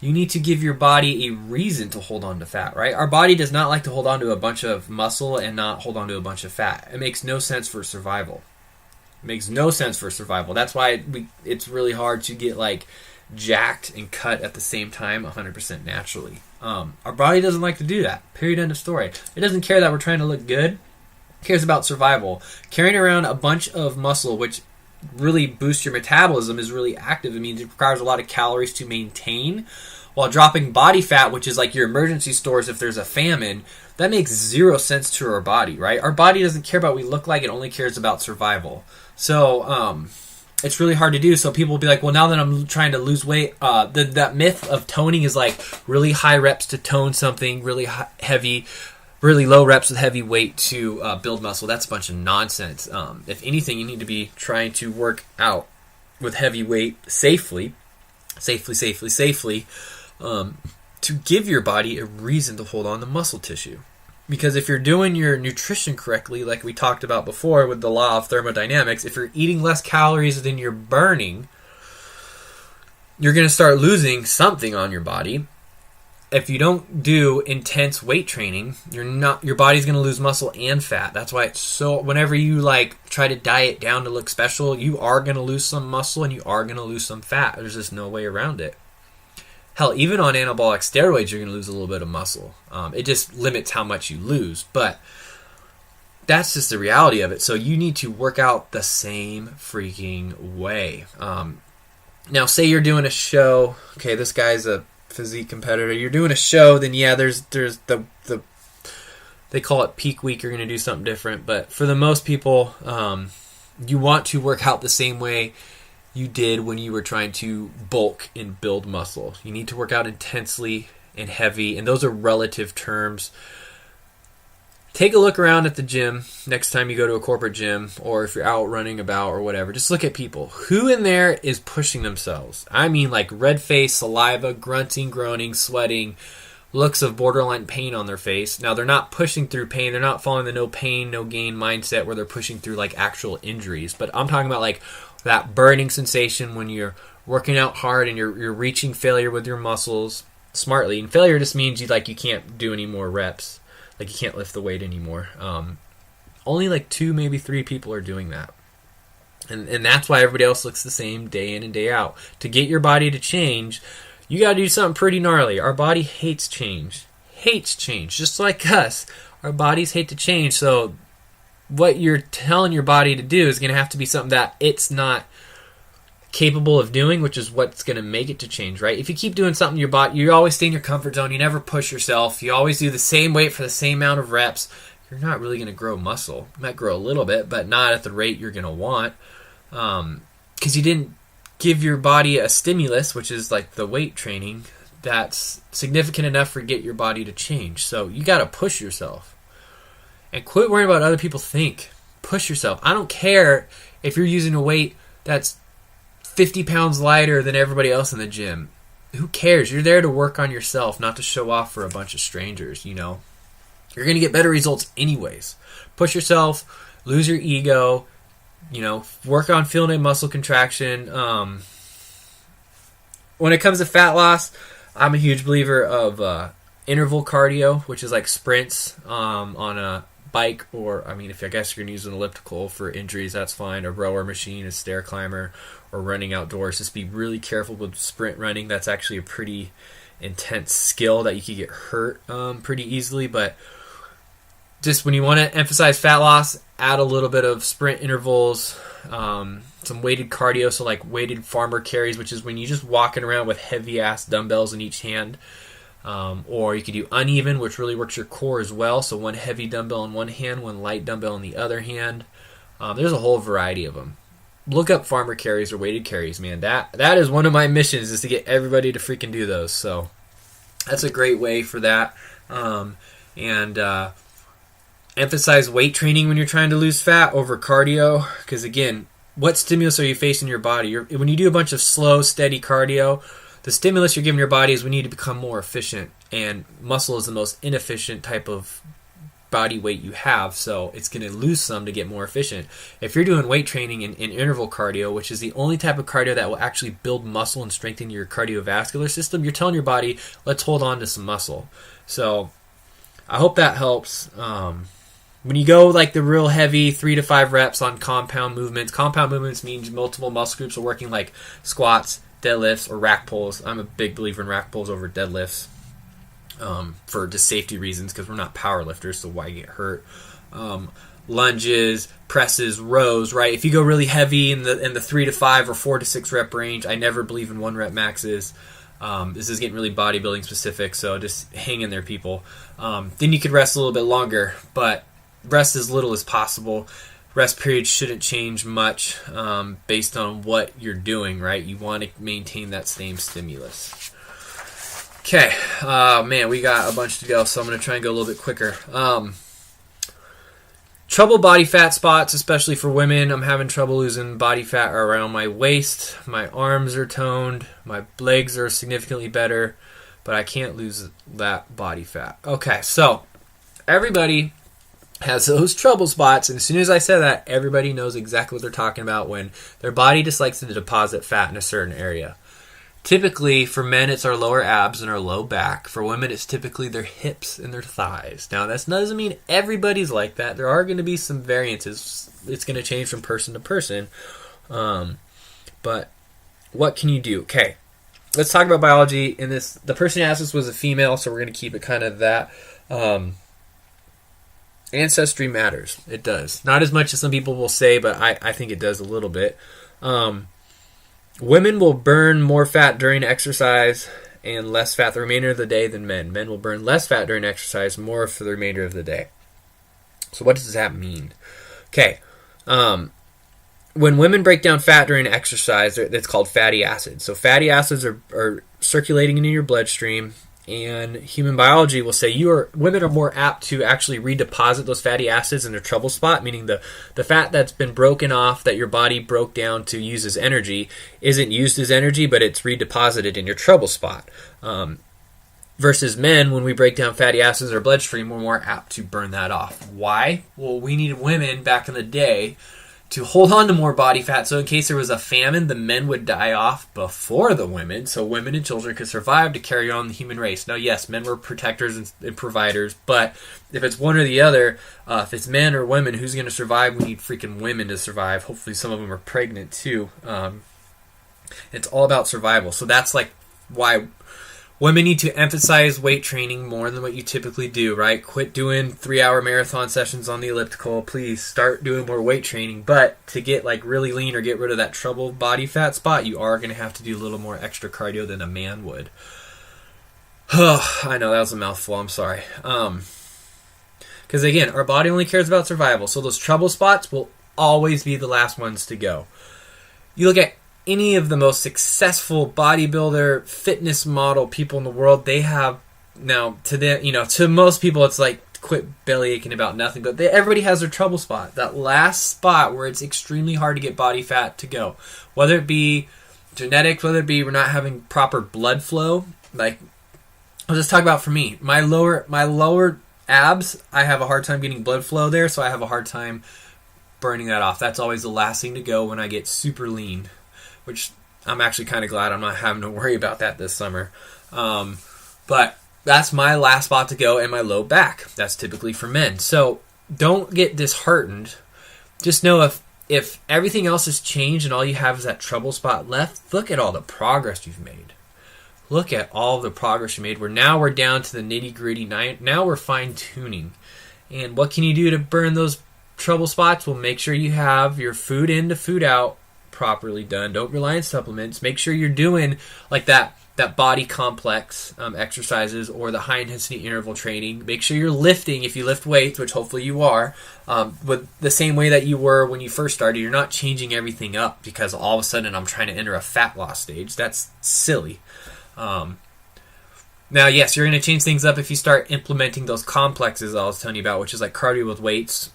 You need to give your body a reason to hold on to fat, right? Our body does not like to hold on to a bunch of muscle and not hold on to a bunch of fat. It makes no sense for survival. That's why it's really hard to get like jacked and cut at the same time 100% naturally. Our body doesn't like to do that. Period, end of story. It doesn't care that we're trying to look good. It cares about survival. Carrying around a bunch of muscle, which really boosts your metabolism, is really active. It means it requires a lot of calories to maintain, while dropping body fat, which is like your emergency stores if there's a famine, that makes zero sense to our body, right? Our body doesn't care about what we look like. It only cares about survival. So it's really hard to do. So people will be like, well, now that I'm trying to lose weight, that myth of toning is like really high reps to tone something, really heavy, really low reps with heavy weight to build muscle. That's a bunch of nonsense. If anything, you need to be trying to work out with heavy weight safely, to give your body a reason to hold on to muscle tissue. Because if you're doing your nutrition correctly, like we talked about before with the law of thermodynamics, if you're eating less calories than you're burning, you're going to start losing something on your body. If you don't do intense weight training, your body's going to lose muscle and fat. That's why it's so, whenever you like try to diet down to look special, you are going to lose some muscle and you are going to lose some fat. There's just no way around it. Hell, even on anabolic steroids, you're going to lose a little bit of muscle. It just limits how much you lose, but that's just the reality of it. So you need to work out the same freaking way. Now, say you're doing a show. Okay, this guy's a physique competitor. You're doing a show, then yeah, there's the they call it peak week. You're going to do something different, but for the most people, you want to work out the same way you did when you were trying to bulk and build muscle. You need to work out intensely and heavy, and those are relative terms. take a look around at the gym next time you go to a corporate gym, or if you're out running about or whatever. Just look at people. Who in there is pushing themselves? I mean, like red face, saliva, grunting, groaning, sweating, looks of borderline pain on their face. Now, they're not pushing through pain. They're not following the no pain, no gain mindset where they're pushing through like actual injuries. But I'm talking about like that burning sensation when you're working out hard and you're reaching failure with your muscles smartly. And failure just means you can't do any more reps. Like you can't lift the weight anymore. Only like 2, maybe 3 people are doing that. And that's why everybody else looks the same day in and day out. To get your body to change, you got to do something pretty gnarly. Our body hates change. Hates change. Just like us. Our bodies hate to change. So what you're telling your body to do is going to have to be something that it's not capable of doing, which is what's going to make it to change, right? If you keep doing something, your body, you always stay in your comfort zone. You never push yourself. You always do the same weight for the same amount of reps. You're not really going to grow muscle. You might grow a little bit, but not at the rate you're going to want, because you didn't give your body a stimulus, which is like the weight training, that's significant enough for get your body to change. So you got to push yourself and quit worrying about what other people think. Push yourself. I don't care if you're using a weight that's 50 pounds lighter than everybody else in the gym. Who cares? You're there to work on yourself, not to show off for a bunch of strangers, you know. You're going to get better results anyways. Push yourself, lose your ego, you know, work on feeling a muscle contraction. When it comes to fat loss, I'm a huge believer of interval cardio, which is like sprints on a bike, or I guess you're going to use an elliptical for injuries, that's fine. A rower machine, a stair climber, or running outdoors. Just be really careful with sprint running. That's actually a pretty intense skill that you could get hurt pretty easily. But just when you want to emphasize fat loss, add a little bit of sprint intervals, some weighted cardio, so like weighted farmer carries, which is when you're just walking around with heavy ass dumbbells in each hand. Or you could do uneven, which really works your core as well. So one heavy dumbbell in one hand, one light dumbbell in the other hand. There's a whole variety of them. Look up farmer carries or weighted carries, man. That is one of my missions, is to get everybody to freaking do those. So that's a great way for that. Emphasize weight training when you're trying to lose fat over cardio, because again, what stimulus are you facing in your body? When you do a bunch of slow, steady cardio, the stimulus you're giving your body is we need to become more efficient, and muscle is the most inefficient type of body weight you have, so it's going to lose some to get more efficient. If you're doing weight training in interval cardio, which is the only type of cardio that will actually build muscle and strengthen your cardiovascular system, you're telling your body, let's hold on to some muscle. So I hope that helps. When you go like the real heavy 3 to 5 reps on compound movements means multiple muscle groups are working, like squats, deadlifts, or rack pulls. I'm a big believer in rack pulls over deadlifts for just safety reasons, because we're not power lifters, so why get hurt? Lunges, presses, rows, right? If you go really heavy in the 3 to 5 or 4 to 6 rep range, I never believe in 1 rep maxes. This is getting really bodybuilding specific, so just hang in there, people. Then you could rest a little bit longer, but rest as little as possible. Rest periods shouldn't change much based on what you're doing, right? You want to maintain that same stimulus. Okay, man, we got a bunch to go, so I'm going to try and go a little bit quicker. Trouble body fat spots, especially for women. I'm having trouble losing body fat around my waist. My arms are toned. My legs are significantly better, but I can't lose that body fat. Okay, so everybody has those trouble spots, and as soon as I say that, everybody knows exactly what they're talking about when their body just likes to deposit fat in a certain area. Typically, for men, it's our lower abs and our low back. For women, it's typically their hips and their thighs. Now, that doesn't mean everybody's like that. There are going to be some variances. It's going to change from person to person. But what can you do? Okay, let's talk about biology. In this, the person who asked us was a female, so we're going to keep it kind of that. Ancestry matters. It does. Not as much as some people will say, but I think it does a little bit. Women will burn more fat during exercise and less fat the remainder of the day than men. Men will burn less fat during exercise, more for the remainder of the day. So what does that mean? Okay. When women break down fat during exercise, it's called fatty acids. So fatty acids are circulating in your bloodstream, And human biology will say women are more apt to actually redeposit those fatty acids in their trouble spot, meaning the fat that's been broken off that your body broke down to use as energy isn't used as energy, but it's redeposited in your trouble spot. Versus men, when we break down fatty acids in our bloodstream, we're more apt to burn that off. Why? Well, we needed women back in the day to hold on to more body fat, so in case there was a famine, the men would die off before the women, so women and children could survive to carry on the human race. Now, yes, men were protectors and providers, but if it's one or the other, if it's men or women, who's going to survive? We need freaking women to survive. Hopefully some of them are pregnant too. It's all about survival. So that's like why women need to emphasize weight training more than what you typically do, right? Quit doing 3-hour marathon sessions on the elliptical. Please start doing more weight training. But to get like really lean or get rid of that trouble body fat spot, you are going to have to do a little more extra cardio than a man would. I know that was a mouthful. I'm sorry. Because again, our body only cares about survival. So those trouble spots will always be the last ones to go. You look at any of the most successful bodybuilder, fitness model people in the world, they have now to most people it's like quit belly aching about nothing, but everybody has their trouble spot, that last spot where it's extremely hard to get body fat to go, whether it be genetics, whether it be we're not having proper blood flow. Like I'll just talk about for me, my lower abs, I have a hard time getting blood flow there, so I have a hard time burning that off. That's always the last thing to go when I get super lean, which I'm actually kind of glad I'm not having to worry about that this summer. But that's my last spot to go, and my low back. That's typically for men. So don't get disheartened. Just know if everything else has changed and all you have is that trouble spot left, look at all the progress you've made. Look at all the progress you made. We're down to the nitty-gritty. Now we're fine-tuning. And what can you do to burn those trouble spots? Well, make sure you have your food in to food out properly done. Don't rely on supplements. Make sure you're doing like that body complex exercises or the high intensity interval training. Make sure you're lifting, if you lift weights, which hopefully you are, with the same way that you were when you first started. You're not changing everything up because all of a sudden I'm trying to enter a fat loss stage. That's silly. Now, yes, you're going to change things up if you start implementing those complexes I was telling you about, which is like cardio with weights.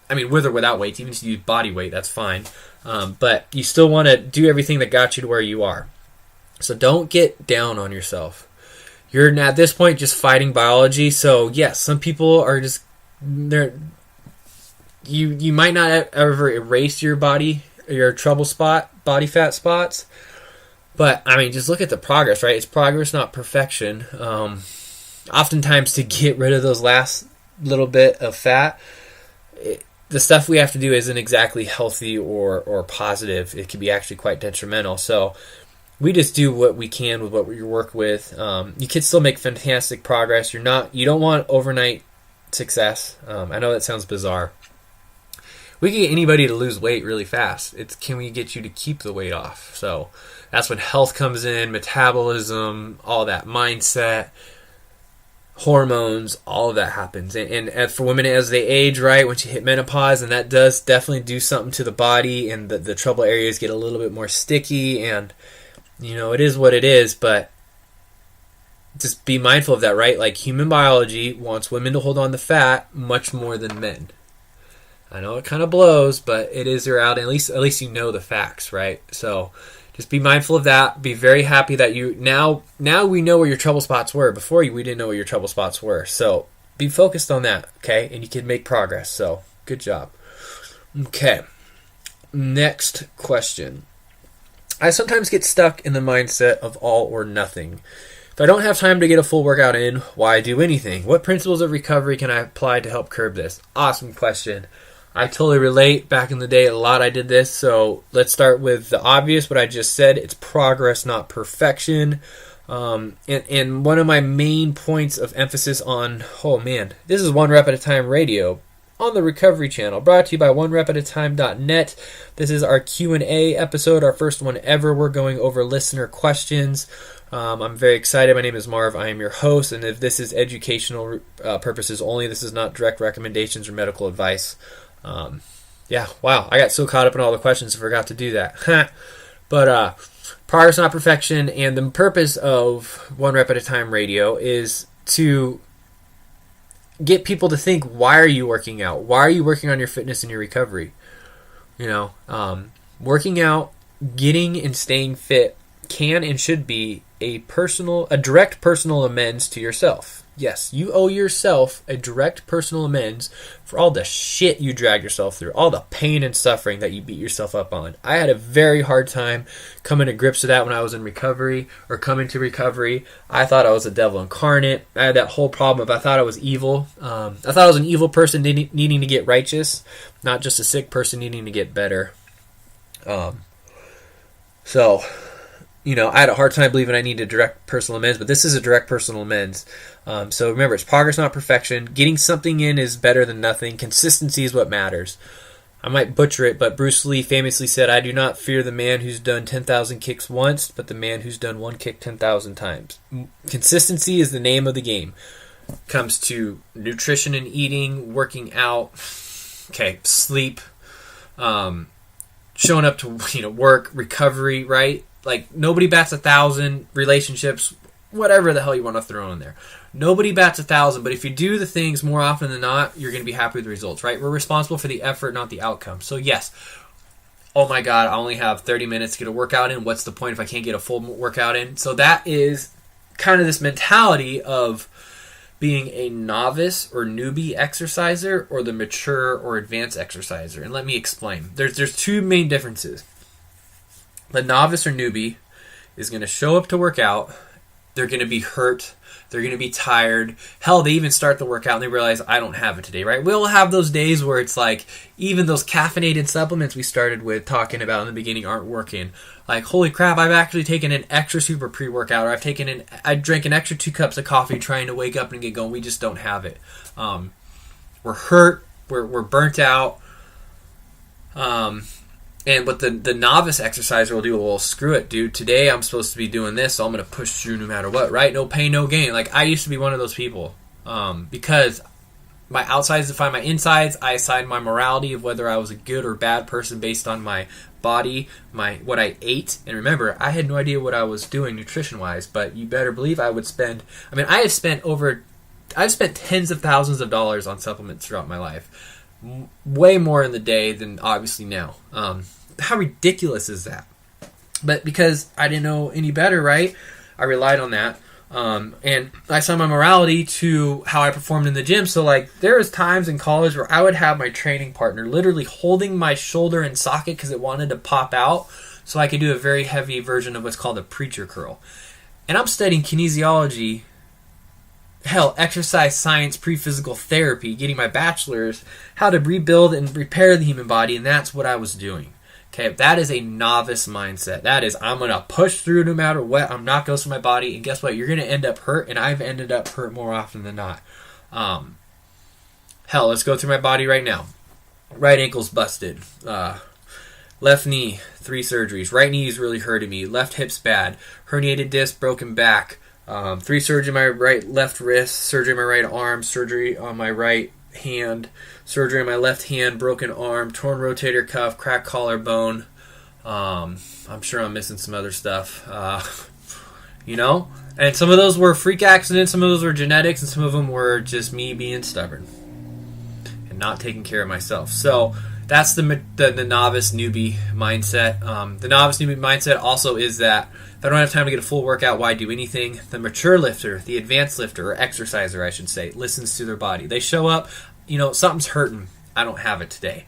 I mean, with or without weights, even if you use body weight, that's fine. But you still want to do everything that got you to where you are. So don't get down on yourself. You're at this point just fighting biology. So yes, some people are just you might not ever erase your trouble spot, body fat spots. But I mean, just look at the progress, right? It's progress, not perfection. Oftentimes, to get rid of those last little bit of fat, the stuff we have to do isn't exactly healthy or positive. It can be actually quite detrimental. So we just do what we can with what we work with. You can still make fantastic progress. You don't want overnight success. I know that sounds bizarre. We can get anybody to lose weight really fast. It's can we get you to keep the weight off? So that's when health comes in, metabolism, all that mindset, hormones, all of that happens. And for women as they age, right, once you hit menopause, and that does definitely do something to the body, and the trouble areas get a little bit more sticky, and it is what it is, but just be mindful of that, right? Like human biology wants women to hold on to fat much more than men. I know it kind of blows, but it is their out. At least you know the facts, right? So just be mindful of that. Be very happy that you now we know where your trouble spots were. Before we didn't know where your trouble spots were. So be focused on that, okay? And you can make progress. So good job. Okay. Next question. I sometimes get stuck in the mindset of all or nothing. If I don't have time to get a full workout in, why do anything? What principles of recovery can I apply to help curb this? Awesome question. I totally relate. Back in the day, a lot I did this. So let's start with the obvious, what I just said. It's progress, not perfection. And one of my main points of emphasis on, this is One Rep at a Time Radio on the Recovery Channel, brought to you by onerepatatime.net. This is our Q&A episode, our first one ever. We're going over listener questions. I'm very excited. My name is Marv. I am your host, and if this is educational purposes only, this is not direct recommendations or medical advice. Wow, I got so caught up in all the questions I forgot to do that. But Progress, not perfection. And the purpose of One Rep at a Time radio is to get people to think, why are you working out? Why are you working on your fitness and your recovery? Working out, getting and staying fit can and should be a direct personal amends to yourself. Yes, you owe yourself a direct personal amends for all the shit you dragged yourself through, all the pain and suffering that you beat yourself up on. I had a very hard time coming to grips with that when I was in recovery, or coming to recovery. I thought I was a devil incarnate. I had that whole problem of I thought I was evil. I thought I was an evil person needing to get righteous, not just a sick person needing to get better. I had a hard time believing I needed direct personal amends, but this is a direct personal amends. So remember, it's progress, not perfection. Getting something in is better than nothing. Consistency is what matters. I might butcher it, but Bruce Lee famously said, I do not fear the man who's done 10,000 kicks once, but the man who's done one kick 10,000 times. Consistency is the name of the game. Comes to nutrition and eating, working out, sleep, showing up to work, recovery, right? Like, nobody bats 1,000, relationships, whatever the hell you want to throw in there. Nobody bats 1,000, but if you do the things more often than not, you're going to be happy with the results, right? We're responsible for the effort, not the outcome. So yes, oh my God, I only have 30 minutes to get a workout in. What's the point if I can't get a full workout in? So that is kind of this mentality of being a novice or newbie exerciser, or the mature or advanced exerciser. And let me explain. There's two main differences. The novice or newbie is going to show up to work out. They're going to be hurt. They're going to be tired. Hell, they even start the workout and they realize, I don't have it today, right? We'll have those days where it's like, even those caffeinated supplements we started with talking about in the beginning aren't working. Like, holy crap, I've actually taken an extra super pre-workout, or I drank an extra 2 cups of coffee trying to wake up and get going. We just don't have it. We're hurt. We're burnt out. And what the novice exerciser will do, well, screw it, dude. Today I'm supposed to be doing this, so I'm going to push through no matter what, right? No pain, no gain. Like, I used to be one of those people. Because my outsides define my insides. I assigned my morality of whether I was a good or bad person based on my body, what I ate. And remember, I had no idea what I was doing nutrition-wise, but you better believe I've spent tens of thousands of dollars on supplements throughout my life. Way more in the day than obviously now. How ridiculous is that? But because I didn't know any better, right? I relied on that. And I assigned my morality to how I performed in the gym. So, like, there was times in college where I would have my training partner literally holding my shoulder in socket because it wanted to pop out, so I could do a very heavy version of what's called a preacher curl. And I'm studying kinesiology, exercise science, pre-physical therapy, getting my bachelor's, how to rebuild and repair the human body, and that's what I was doing. Okay, that is a novice mindset. That is, I'm going to push through no matter what. I'm not going to my body, and guess what? You're going to end up hurt, and I've ended up hurt more often than not. Let's go through my body right now. Right ankle's busted. Left knee, 3 surgeries. Right knee is really hurting me. Left hip's bad. Herniated disc, broken back. 3 surgery on my left wrist, surgery on my right arm, surgery on my right hand, surgery on my left hand, broken arm, torn rotator cuff, cracked collarbone. I'm sure I'm missing some other stuff. And some of those were freak accidents, some of those were genetics, and some of them were just me being stubborn and not taking care of myself. So that's the novice newbie mindset. The novice newbie mindset also is that if I don't have time to get a full workout, why do anything? The mature lifter, the advanced lifter, or exerciser, I should say, listens to their body. They show up, something's hurting. I don't have it today.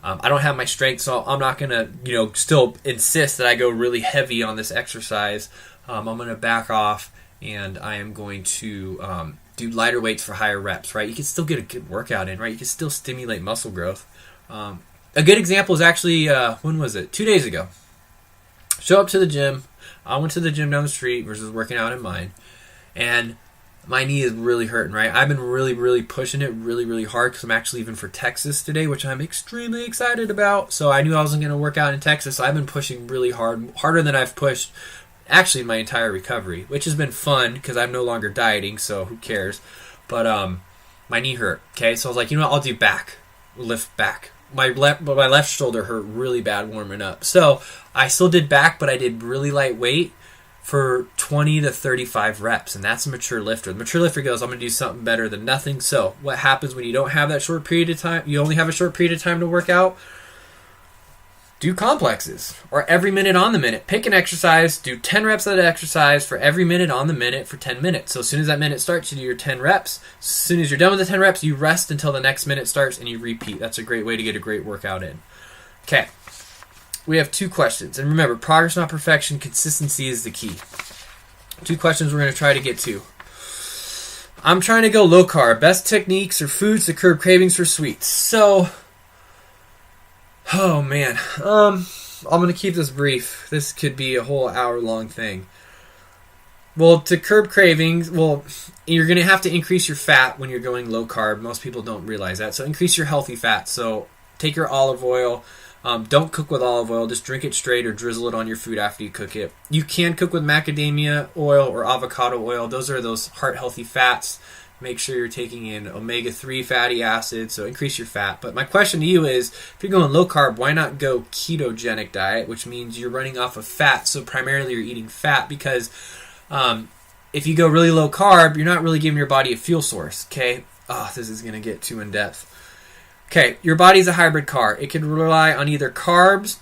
I don't have my strength, so I'm not going to, still insist that I go really heavy on this exercise. I'm going to back off, and I am going to do lighter weights for higher reps, right? You can still get a good workout in, right? You can still stimulate muscle growth. A good example is actually, when was it? 2 days ago. Show up to the gym. I went to the gym down the street versus working out in mine, and my knee is really hurting, right? I've been really, really pushing it really, really hard because I'm actually leaving for Texas today, which I'm extremely excited about. So I knew I wasn't going to work out in Texas, so I've been pushing really hard, harder than I've pushed actually in my entire recovery, which has been fun because I'm no longer dieting, so who cares? But my knee hurt, okay? So I was like, I'll do back, lift back. my left shoulder hurt really bad warming up. So I still did back, but I did really light weight for 20 to 35 reps, and that's a mature lifter. The mature lifter goes, I'm going to do something better than nothing. So what happens when you don't have that short period of time, you only have a short period of time to work out? Do complexes, or every minute on the minute. Pick an exercise, do 10 reps of that exercise for every minute on the minute for 10 minutes. So as soon as that minute starts, you do your 10 reps. As soon as you're done with the 10 reps, you rest until the next minute starts, and you repeat. That's a great way to get a great workout in. Okay, we have 2 questions. And remember, progress, not perfection. Consistency is the key. 2 questions we're going to try to get to. I'm trying to go low carb. Best techniques or foods to curb cravings for sweets. So... oh man, I'm going to keep this brief. This could be a whole hour-long thing. Well, to curb cravings, you're going to have to increase your fat when you're going low carb. Most people don't realize that. So increase your healthy fat. So take your olive oil. Don't cook with olive oil. Just drink it straight or drizzle it on your food after you cook it. You can cook with macadamia oil or avocado oil. Those are those heart-healthy fats. Make sure you're taking in omega-3 fatty acids, so increase your fat. But my question to you is, if you're going low carb, why not go ketogenic diet, which means you're running off of fat, so primarily you're eating fat, because if you go really low carb, you're not really giving your body a fuel source, okay? Oh, this is going to get too in-depth. Okay, your body's a hybrid car. It can rely on either carbs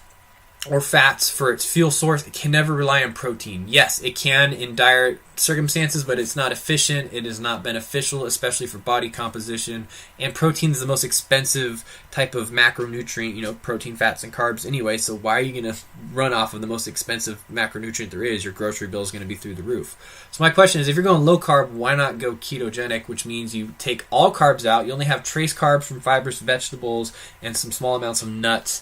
or fats for its fuel source. It can never rely on protein. Yes, it can in dire circumstances, but it's not efficient. It is not beneficial, especially for body composition. And protein is the most expensive type of macronutrient, protein, fats, and carbs anyway. So why are you going to run off of the most expensive macronutrient there is? Your grocery bill is going to be through the roof. So my question is, if you're going low carb, why not go ketogenic, which means you take all carbs out. You only have trace carbs from fibrous vegetables and some small amounts of nuts.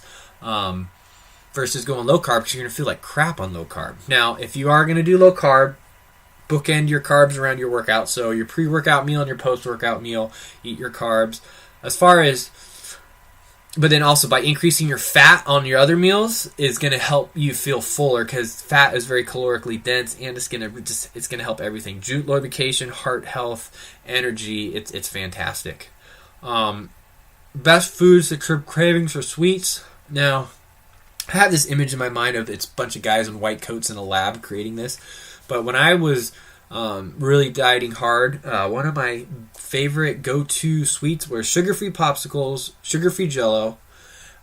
Versus going low carb, because you're going to feel like crap on low carb. Now, if you are going to do low carb, bookend your carbs around your workout. So your pre-workout meal and your post-workout meal, eat your carbs. But then also by increasing your fat on your other meals is going to help you feel fuller, because fat is very calorically dense, and it's going to help everything. Joint lubrication, heart health, energy. It's fantastic. Best foods to curb cravings for sweets. Now, I have this image in my mind of it's a bunch of guys in white coats in a lab creating this. But when I was really dieting hard, one of my favorite go-to sweets were sugar-free popsicles, sugar-free Jell-O.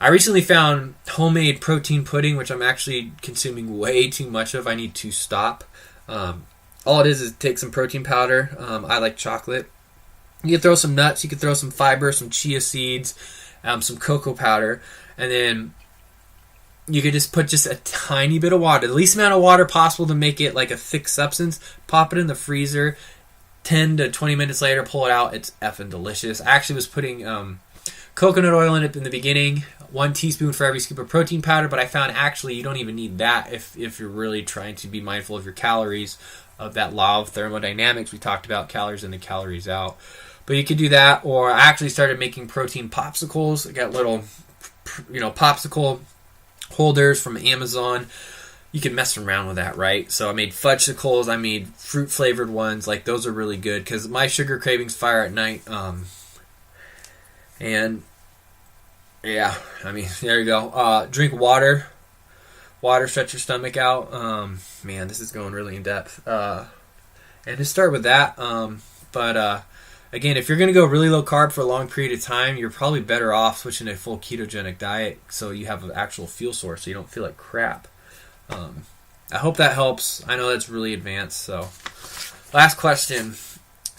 I recently found homemade protein pudding, which I'm actually consuming way too much of. I need to stop. All it is take some protein powder. I like chocolate. You can throw some nuts. You can throw some fiber, some chia seeds, some cocoa powder, and then you could just put just a tiny bit of water, the least amount of water possible to make it like a thick substance. Pop it in the freezer. 10 to 20 minutes later, pull it out. It's effing delicious. I actually was putting coconut oil in it in the beginning. 1 teaspoon for every scoop of protein powder, but I found actually you don't even need that if you're really trying to be mindful of your calories, of that law of thermodynamics we talked about, calories in and calories out. But you could do that, or I actually started making protein popsicles. I got little, popsicle holders from Amazon. You can mess around with that, right? So I made fudgesicles, I made fruit flavored ones. Like, those are really good because my sugar cravings fire at night. And yeah, there you go. Drink water. Water, stretch your stomach out. Man, this is going really in depth. And to start with that, but again, if you're going to go really low carb for a long period of time, you're probably better off switching to a full ketogenic diet so you have an actual fuel source so you don't feel like crap. I hope that helps. I know that's really advanced. So, last question,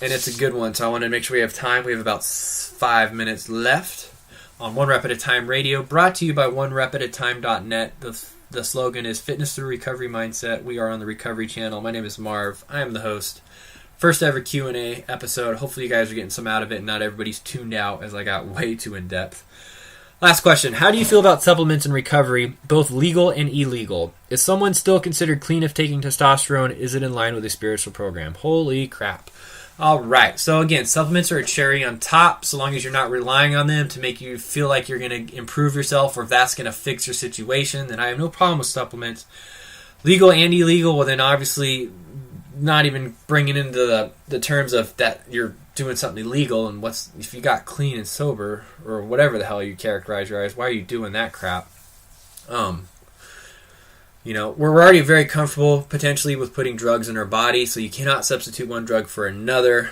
and it's a good one, so I want to make sure we have time. We have about 5 minutes left on One Rep at a Time Radio, brought to you by OneRepAtATime.net. The slogan is Fitness Through Recovery Mindset. We are on the Recovery Channel. My name is Marv. I am the host. First ever Q&A episode. Hopefully you guys are getting some out of it and not everybody's tuned out as I got way too in depth. Last question. How do you feel about supplements in recovery, both legal and illegal? Is someone still considered clean if taking testosterone? Is it in line with a spiritual program? Holy crap. All right. So again, supplements are a cherry on top so long as you're not relying on them to make you feel like you're going to improve yourself, or if that's going to fix your situation, then I have no problem with supplements. Legal and illegal, well then obviously not even bringing into the terms of that you're doing something illegal, and if you got clean and sober, or whatever the hell you characterize your eyes, why are you doing that crap? We're already very comfortable potentially with putting drugs in our body, so you cannot substitute one drug for another.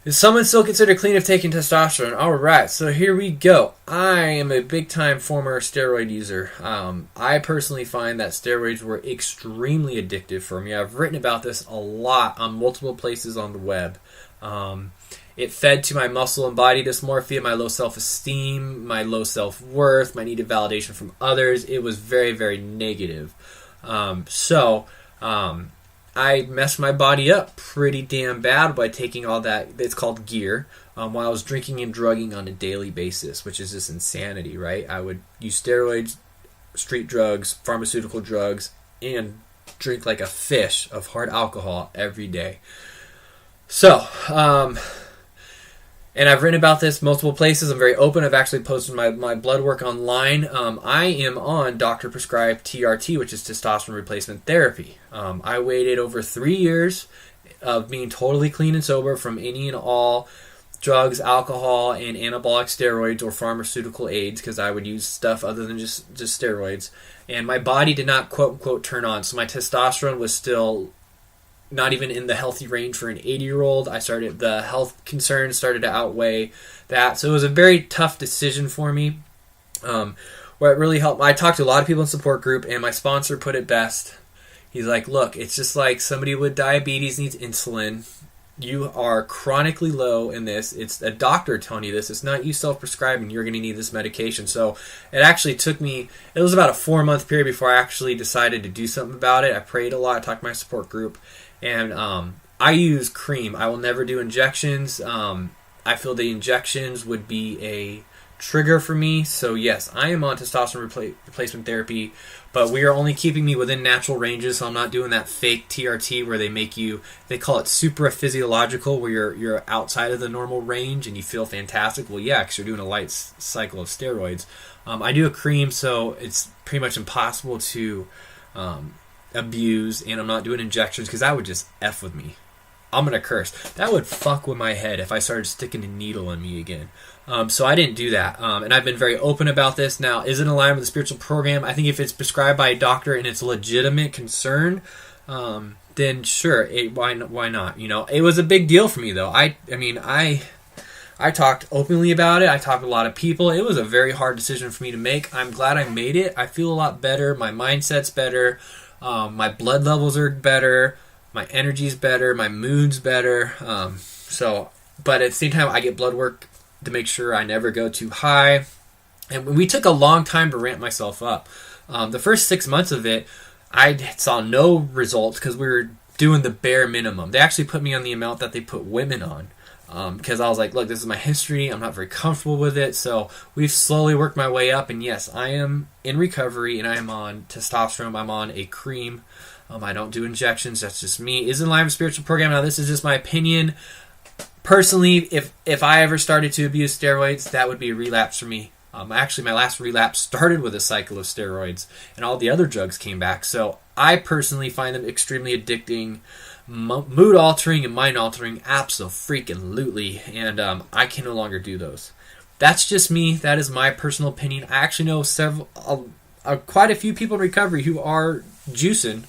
Is someone still considered clean if taking testosterone? All right, so here we go. I am a big-time former steroid user. I personally find that steroids were extremely addictive for me. I've written about this a lot on multiple places on the web. It fed to my muscle and body dysmorphia, my low self-esteem, my low self-worth, my needed validation from others. It was very, very negative. I messed my body up pretty damn bad by taking all that, it's called gear, while I was drinking and drugging on a daily basis, which is just insanity, right? I would use steroids, street drugs, pharmaceutical drugs, and drink like a fish of hard alcohol every day. So, and I've written about this multiple places. I'm very open. I've actually posted my blood work online. I am on doctor-prescribed TRT, which is testosterone replacement therapy. I waited over 3 years of being totally clean and sober from any and all drugs, alcohol, and anabolic steroids or pharmaceutical aids, because I would use stuff other than just steroids. And my body did not, quote-unquote, turn on. So my testosterone was still not even in the healthy range for an 80-year-old. The health concerns started to outweigh that. So it was a very tough decision for me. Where it really helped, I talked to a lot of people in support group, and my sponsor put it best. He's like, look, it's just like somebody with diabetes needs insulin. You are chronically low in this. It's a doctor telling you this. It's not you self-prescribing. You're going to need this medication. So it actually took me, it was about a 4-month period before I actually decided to do something about it. I prayed a lot. I talked to my support group. And I use cream. I will never do injections. I feel the injections would be a trigger for me. So yes, I am on testosterone replacement therapy, but we are only keeping me within natural ranges. So I'm not doing that fake TRT where they call it supraphysiological, where you're outside of the normal range and you feel fantastic. Well, yeah, because you're doing a light cycle of steroids. I do a cream, so it's pretty much impossible to abuse, and I'm not doing injections because that would just F with me. I'm going to curse. That would fuck with my head if I started sticking a needle in me again. So I didn't do that. And I've been very open about this. Now, is it in line with the spiritual program? I think if it's prescribed by a doctor and it's a legitimate concern, then sure, why not? It was a big deal for me, though. I talked openly about it. I talked to a lot of people. It was a very hard decision for me to make. I'm glad I made it. I feel a lot better. My mindset's better. My blood levels are better. My energy's better. My mood's better. But at the same time, I get blood work to make sure I never go too high. And we took a long time to ramp myself up. The first 6 months of it, I saw no results because we were doing the bare minimum. They actually put me on the amount that they put women on. Because I was like, look, this is my history. I'm not very comfortable with it. So we've slowly worked my way up. And yes, I am in recovery and I am on testosterone. I'm on a cream. I don't do injections. That's just me. Is in line with spiritual program. Now, this is just my opinion. Personally, if I ever started to abuse steroids, that would be a relapse for me. Actually, my last relapse started with a cycle of steroids, and all the other drugs came back. So I personally find them extremely addicting, mood altering and mind altering, abso-freaking-lutely, and I can no longer do those. That's just me. That is my personal opinion. I actually know quite a few people in recovery who are juicing,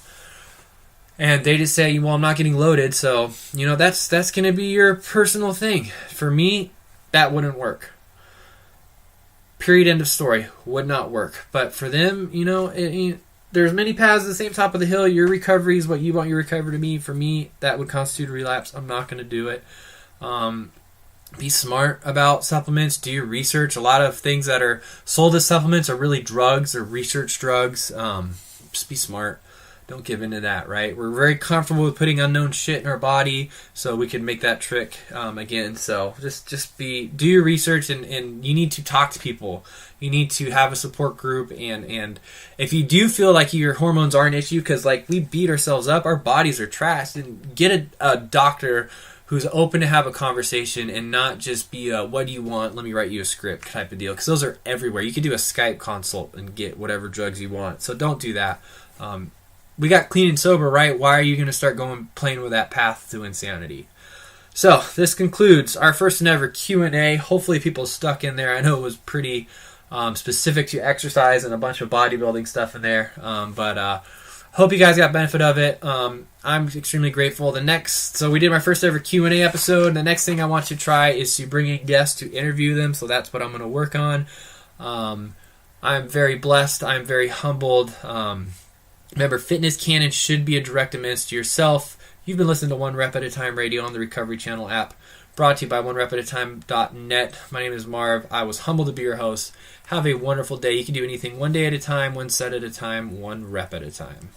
and they just say, well, I'm not getting loaded, so that's going to be your personal thing. For me, that wouldn't work. Period, end of story. Would not work. But for them, there's many paths to the same top of the hill. Your recovery is what you want your recovery to be. For me, that would constitute a relapse. I'm not going to do it. Be smart about supplements. Do your research. A lot of things that are sold as supplements are really drugs or research drugs. Just be smart. Don't give into that, right? We're very comfortable with putting unknown shit in our body, so we can make that trick again. So just do your research, and you need to talk to people. You need to have a support group, and if you do feel like your hormones are an issue, because we beat ourselves up, our bodies are trashed, and get a doctor who's open to have a conversation and not just be a, what do you want, let me write you a script type of deal, because those are everywhere. You can do a Skype consult and get whatever drugs you want, so don't do that. we got clean and sober, right? Why are you going to start playing with that path to insanity? So this concludes our first and ever Q&A. Hopefully people stuck in there. I know it was pretty specific to exercise and a bunch of bodybuilding stuff in there, but hope you guys got benefit of it. I'm extremely grateful. So we did my first ever Q&A episode. The next thing I want to try is to bring in guests to interview them, so that's what I'm going to work on. I'm very blessed. I'm very humbled. Remember, fitness can and should be a direct amends to yourself. You've been listening to One Rep at a Time Radio on the Recovery Channel app, brought to you by OneRepAtATime.net. My name is Marv. I was humbled to be your host. Have a wonderful day. You can do anything one day at a time, one set at a time, one rep at a time.